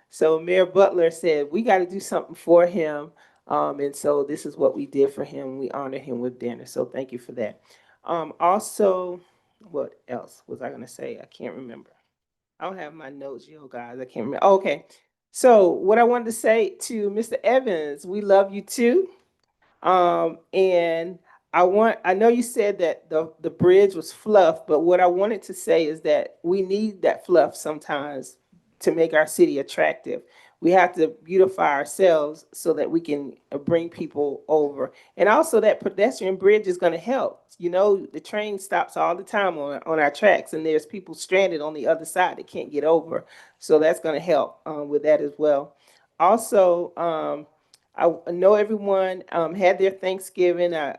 So Mayor Butler said, we got to do something for him. And so this is what we did for him. We honored him with dinner. So thank you for that. Also, what else was I going to say? I can't remember. I don't have my notes, guys. I can't remember. Okay. So what I wanted to say to Mr. Evans, we love you too. And I know you said that the bridge was fluff, but what I wanted to say is that we need that fluff sometimes to make our city attractive. We have to beautify ourselves so that we can bring people over. And also that pedestrian bridge is going to help. The train stops all the time on our tracks, and there's people stranded on the other side that can't get over. So that's going to help with that as well. Also, I know everyone had their Thanksgiving. I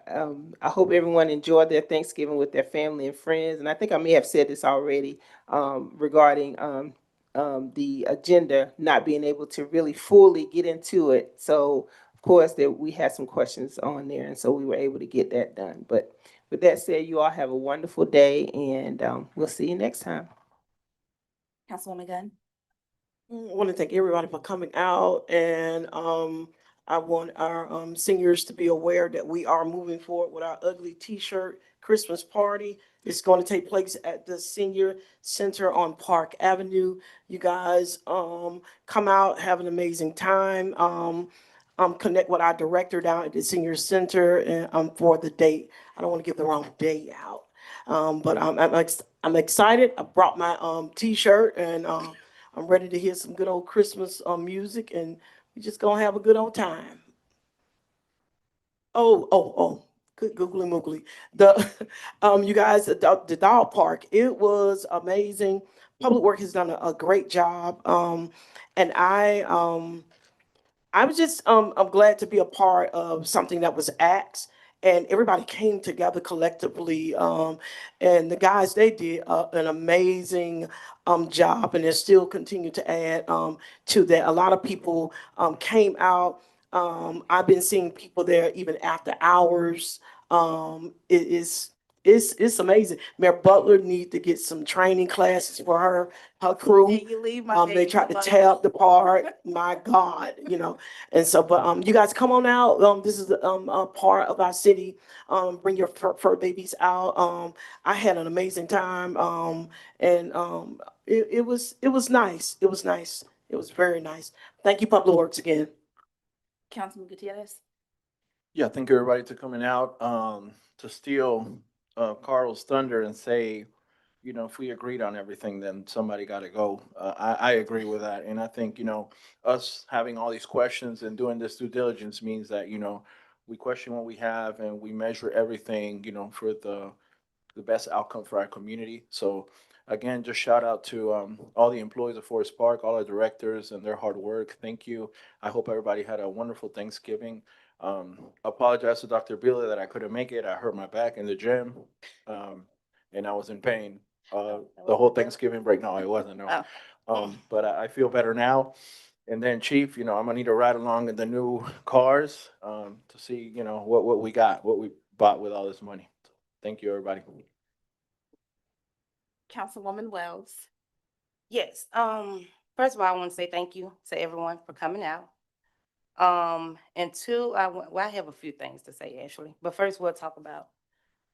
hope everyone enjoyed their Thanksgiving with their family and friends. And I think I may have said this already regarding the agenda not being able to really fully get into it. So, of course, we had some questions on there, and so we were able to get that done. But with that said, you all have a wonderful day, and we'll see you next time.
Councilwoman Gunn?
I want to thank everybody for coming out, and I want our seniors to be aware that we are moving forward with our ugly T-shirt Christmas party. It's going to take place at the Senior Center on Park Avenue. You guys come out, have an amazing time. Connect with our director down at the Senior Center and for the date. I don't want to give the wrong date out, but I'm excited. I brought my T-shirt, and I'm ready to hear some good old Christmas music, and we're just gonna have a good old time. Oh, good googly moogly. You guys, the dog park, it was amazing. Public Works has done a great job. And I was just, I'm glad to be a part of something that was asked and everybody came together collectively. And the guys, they did an amazing job and they still continue to add to that. A lot of people came out. I've been seeing people there even after hours. It's amazing. Mayor Butler need to get some training classes for her crew.
And you leave my
They
baby
tried to
alone.
tear up the park, my God, you know. And so, but you guys come on out. This is a part of our city. Bring your fur babies out. I had an amazing time. And it was nice. It was nice. It was very nice. Thank you, Public Works again.
Councilman Gutierrez?
Yeah, thank you everybody for coming out, to steal, Carl's thunder and say, you know, if we agreed on everything, then somebody gotta go. I agree with that. And I think, you know, us having all these questions and doing this due diligence means that, you know, we question what we have and we measure everything, you know, for the best outcome for our community. So again, just shout out to all the employees of Forest Park, all our directors and their hard work. Thank you. I hope everybody had a wonderful Thanksgiving. Apologize to Dr. Bila that I couldn't make it. I hurt my back in the gym, and I was in pain the whole Thanksgiving break. No, I wasn't. No. But I feel better now. And then Chief, you know, I'm gonna need to ride along in the new cars to see, you know, what we got, what we bought with all this money. Thank you, everybody.
Councilwoman Wells?
Yes, first of all, I want to say thank you to everyone for coming out. And two, I have a few things to say actually, but first we'll talk about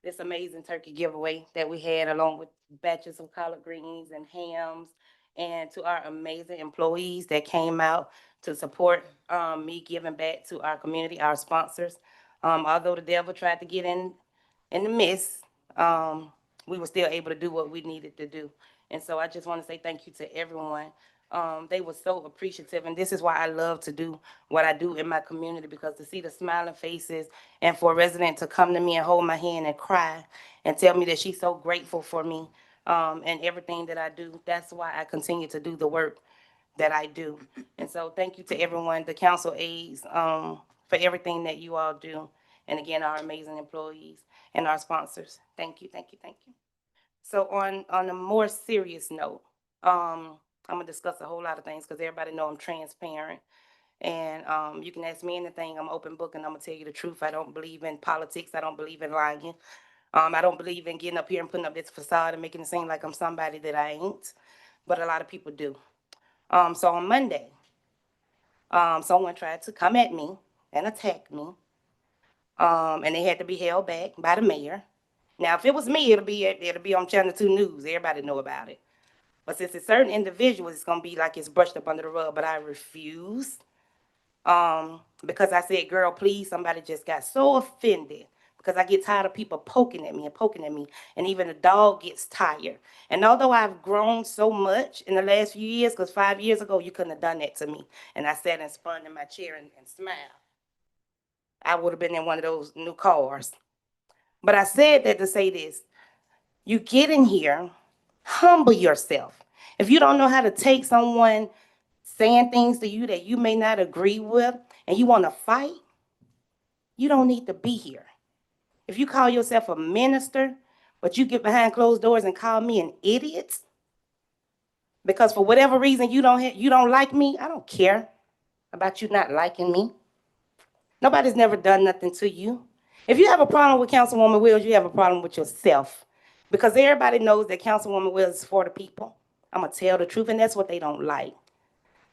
this amazing turkey giveaway that we had along with batches of collard greens and hams, and to our amazing employees that came out to support me giving back to our community, our sponsors. Although the devil tried to get in the midst, we were still able to do what we needed to do. And so I just want to say thank you to everyone. They were so appreciative, and this is why I love to do what I do in my community, because to see the smiling faces and for a resident to come to me and hold my hand and cry and tell me that she's so grateful for me and everything that I do, that's why I continue to do the work that I do. And so thank you to everyone, the council aides, for everything that you all do. And again, our amazing employees and our sponsors. Thank you, thank you, thank you. So on a more serious note, I'm gonna discuss a whole lot of things because everybody know I'm transparent. And you can ask me anything. I'm open book and I'm gonna tell you the truth. I don't believe in politics. I don't believe in lying. I don't believe in getting up here and putting up this facade and making it seem like I'm somebody that I ain't. But a lot of people do. So on Monday, someone tried to come at me and attack me. And they had to be held back by the mayor. Now, if it was me, it'll be on Channel 2 News. Everybody know about it. But since it's certain individuals, it's gonna be like it's brushed up under the rug. But I refuse, because I said, "Girl, please." Somebody just got so offended because I get tired of people poking at me and poking at me, and even the dog gets tired. And although I've grown so much in the last few years, because 5 years ago you couldn't have done that to me, and I sat and spun in my chair and smiled, I would have been in one of those new cars. But I said that to say this: you get in here. Humble yourself. If you don't know how to take someone saying things to you that you may not agree with and you want to fight, you don't need to be here. If you call yourself a minister, but you get behind closed doors and call me an idiot because for whatever reason you don't like me, I don't care about you not liking me. Nobody's never done nothing to you. If you have a problem with Councilwoman Wills, you have a problem with yourself. Because everybody knows that Councilwoman Wills is for the people. I'm gonna tell the truth, and that's what they don't like.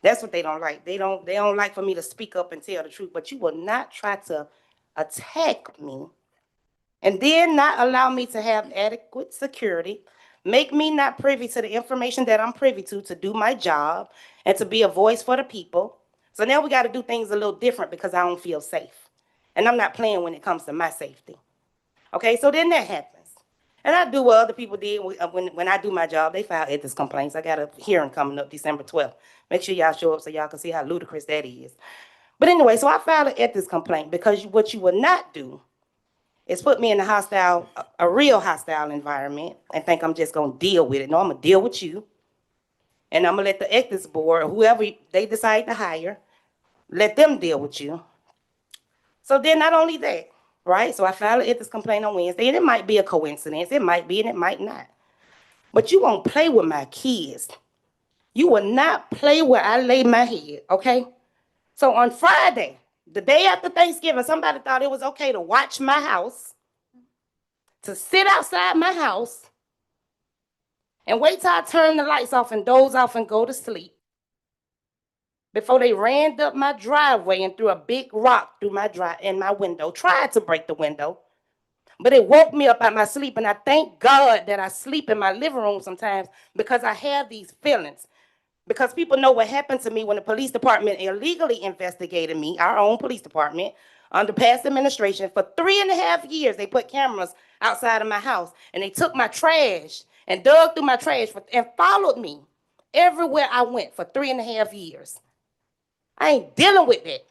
That's what they don't like. They don't like for me to speak up and tell the truth, but you will not try to attack me and then not allow me to have adequate security, make me not privy to the information that I'm privy to do my job and to be a voice for the people. So now we gotta do things a little different because I don't feel safe. And I'm not playing when it comes to my safety. Okay, so then that happens. And I do what other people did when I do my job. They file ethics complaints. I got a hearing coming up December 12th. Make sure y'all show up so y'all can see how ludicrous that is. But anyway, so I filed an ethics complaint because what you will not do
It's put me in a hostile, a real hostile environment and think I'm just gonna deal with it. No, I'm gonna deal with you. And I'm gonna let the ethics board, or whoever they decide to hire, let them deal with you. So then not only that, right? So I filed an ethics complaint on Wednesday, and it might be a coincidence. It might be and it might not. But you won't play with my kids. You will not play where I lay my head, okay? So on Friday, the day after Thanksgiving, somebody thought it was okay to watch my house, to sit outside my house, and wait till I turn the lights off and doze off and go to sleep before they ran up my driveway and threw a big rock through in my window, tried to break the window. But it woke me up out of my sleep, and I thank God that I sleep in my living room sometimes because I have these feelings. Because people know what happened to me when the police department illegally investigated me, our own police department, under past administration. For 3.5 years, they put cameras outside of my house, and they took my trash and dug through my trash and followed me everywhere I went for 3.5 years. I ain't dealing with it.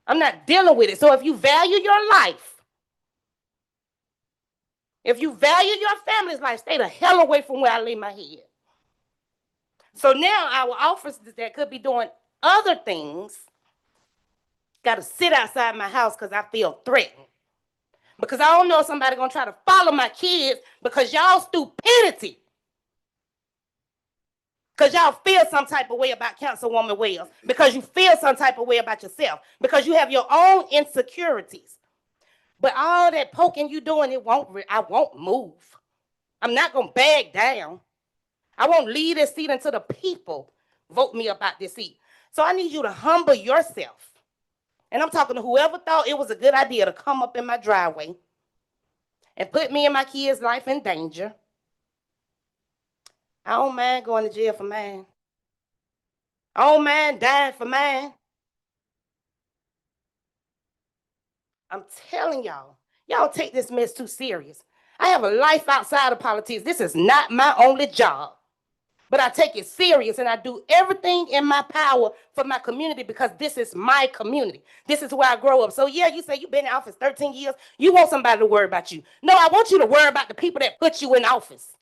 I'm not dealing with it. So if you value your life, if you value your family's life, stay the hell away from where I lay my head. So now our officers that could be doing other things got to sit outside my house because I feel threatened. Because I don't know if somebody's going to try to follow my kids because y'all stupidity. Because y'all feel some type of way about Councilwoman Wells. Because you feel some type of way about yourself. Because you have your own insecurities. But all that poking you doing, I won't move. I'm not going to bag down. I won't leave this seat until the people vote me up out this seat. So I need you to humble yourself. And I'm talking to whoever thought it was a good idea to come up in my driveway and put me and my kids' life in danger. I don't mind going to jail for mine. I don't mind dying for mine. I'm telling y'all, y'all take this mess too serious. I have a life outside of politics. This is not my only job. But I take it serious and I do everything in my power for my community because this is my community. This is where I grow up. So yeah, you say you've been in office 13 years. You want somebody to worry about you. No, I want you to worry about the people that put you in office.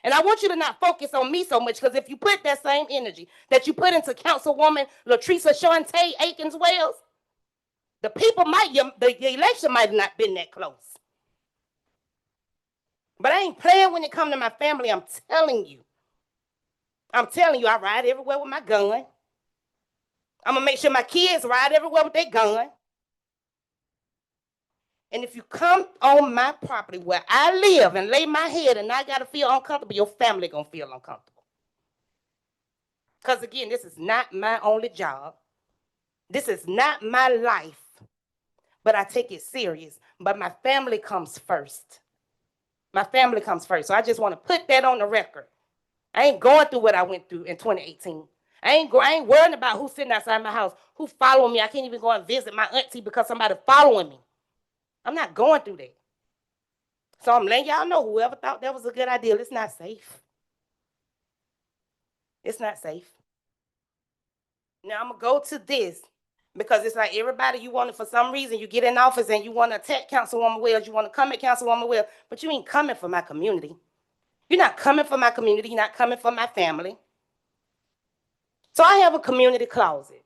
And I want you to not focus on me so much because if you put that same energy that you put into Councilwoman Latresa Shante Akins Wells, the people the election might have not been that close. But I ain't playing when it comes to my family, I'm telling you. I ride everywhere with my gun. I'm going to make sure my kids ride everywhere with their gun. And if you come on my property where I live and lay my head and I got to feel uncomfortable, your family going to feel uncomfortable. Because again, this is not my only job. This is not my life. But I take it serious. But my family comes first. My family comes first. So I just want to put that on the record. I ain't going through what I went through in 2018. I ain't worrying about who's sitting outside my house, who following me. I can't even go and visit my auntie because somebody following me. I'm not going through that. So I'm letting y'all know, whoever thought that was a good idea, it's not safe. It's not safe. Now I'm going to go to this because it's like everybody, you want to, for some reason, you get in office and you want to attack Councilwoman Wells, you want to come at Councilwoman Wells, but you ain't coming for my community. You're not coming for my community. You're not coming for my family. So I have a community closet,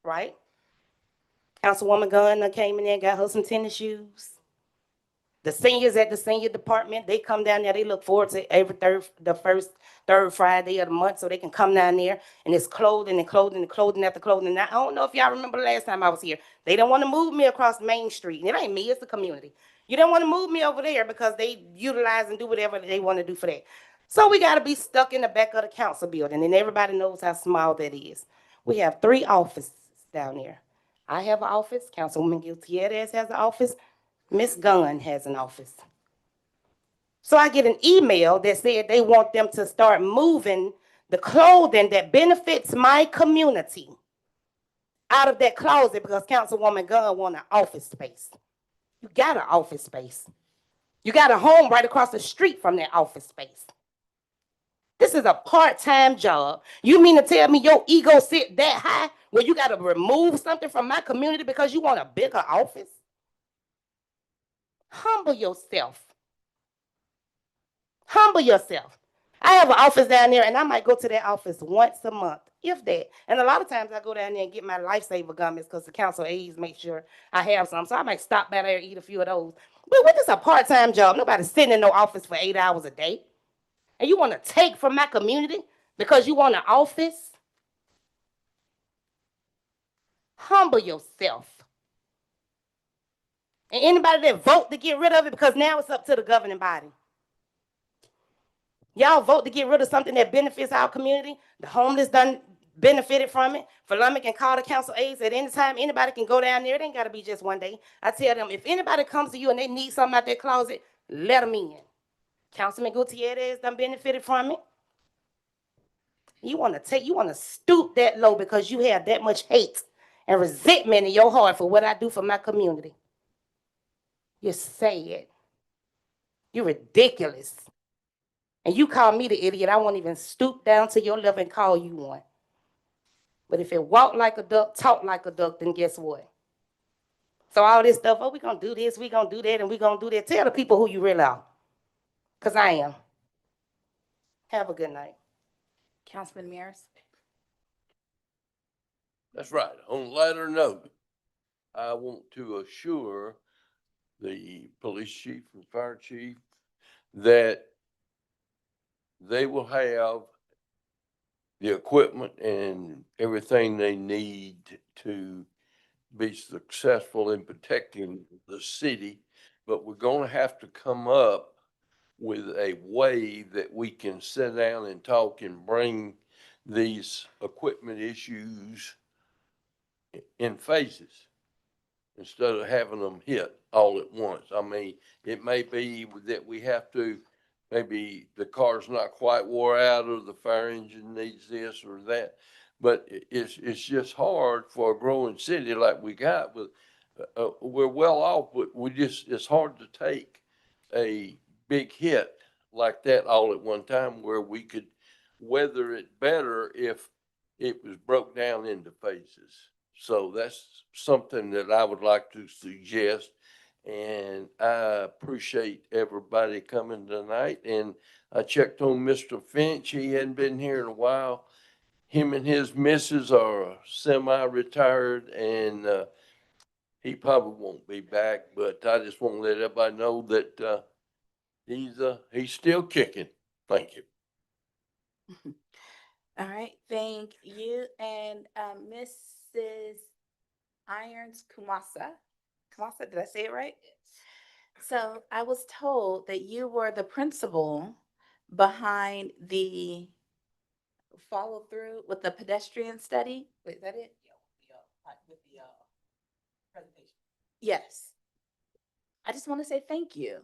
right? Councilwoman Gunn came in there and got her some tennis shoes. The seniors at the senior department, they come down there. They look forward to every third Friday of the month so they can come down there. And it's clothing and clothing and clothing after clothing. And I don't know if y'all remember the last time I was here. They don't want to move me across Main Street. And it ain't me, it's the community. You don't want to move me over there because they utilize and do whatever they want to do for that. So we got to be stuck in the back of the council building, and everybody knows how small that is. We have 3 offices down there. I have an office. Councilwoman Gutierrez has an office. Ms. Gunn has an office. So I get an email that said they want them to start moving the clothing that benefits my community out of that closet because Councilwoman Gunn wants an office space. You got an office space. You got a home right across the street from that office space. This is a part-time job. You mean to tell me your ego sit that high where you got to remove something from my community because you want a bigger office? Humble yourself. Humble yourself. I have an office down there, and I might go to that office once a month, if that. And a lot of times I go down there and get my lifesaver gummies because the council aides make sure I have some. So I might stop by there and eat a few of those. But what is a part-time job? Nobody's sitting in no office for 8 hours a day. And you want to take from my community because you want an office? Humble yourself. And anybody that vote to get rid of it, because now it's up to the governing body. Y'all vote to get rid of something that benefits our community. The homeless done benefited from it. Philomath can call the council aides at any time. Anybody can go down there. It ain't got to be just one day. I tell them, if anybody comes to you and they need something out their closet, let them in. Councilman Gutierrez done benefited from it. You want to stoop that low because you have that much hate and resentment in your heart for what I do for my community. You're sad. You're ridiculous. And you call me the idiot, I won't even stoop down to your level and call you one. But if it walk like a duck, talk like a duck, then guess what? So all this stuff, oh, we're going to do this, we're going to do that, and we're going to do that. Tell the people who you really are. Because I am. Have a good night.
Councilman Mears.
That's right. On a lighter note, I want to assure the police chief and fire chief that they will have the equipment and everything they need to be successful in protecting the city. But we're going to have to come up with a way that we can sit down and talk and bring these equipment issues in phases instead of having them hit all at once. I mean, it may be that we have to, maybe the car's not quite wore out or the fire engine needs this or that. But it's just hard for a growing city like we got. But we're well off, but it's hard to take a big hit like that all at one time where we could weather it better if it was broke down into phases. So that's something that I would like to suggest. And I appreciate everybody coming tonight. And I checked on Mr. Finch. He hadn't been here in a while. Him and his missus are semi-retired, and he probably won't be back. But I just want to let everybody know that he's still kicking. Thank you.
All right, thank you. And Mrs. Irons Kumasa. Kumasa, did I say it right? So I was told that you were the principal behind the follow through with the pedestrian study. Wait, is that it? With the presentation. Yes. I just want to say thank you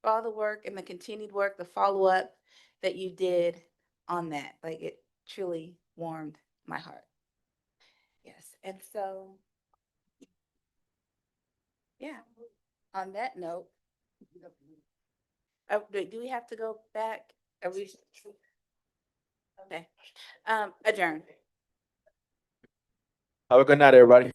for all the work and the continued work, the follow up that you did on that. Like, it truly warmed my heart. Yes. And so, yeah, on that note, do we have to go back? Are we? Okay. Adjourn.
Have a good night, everybody.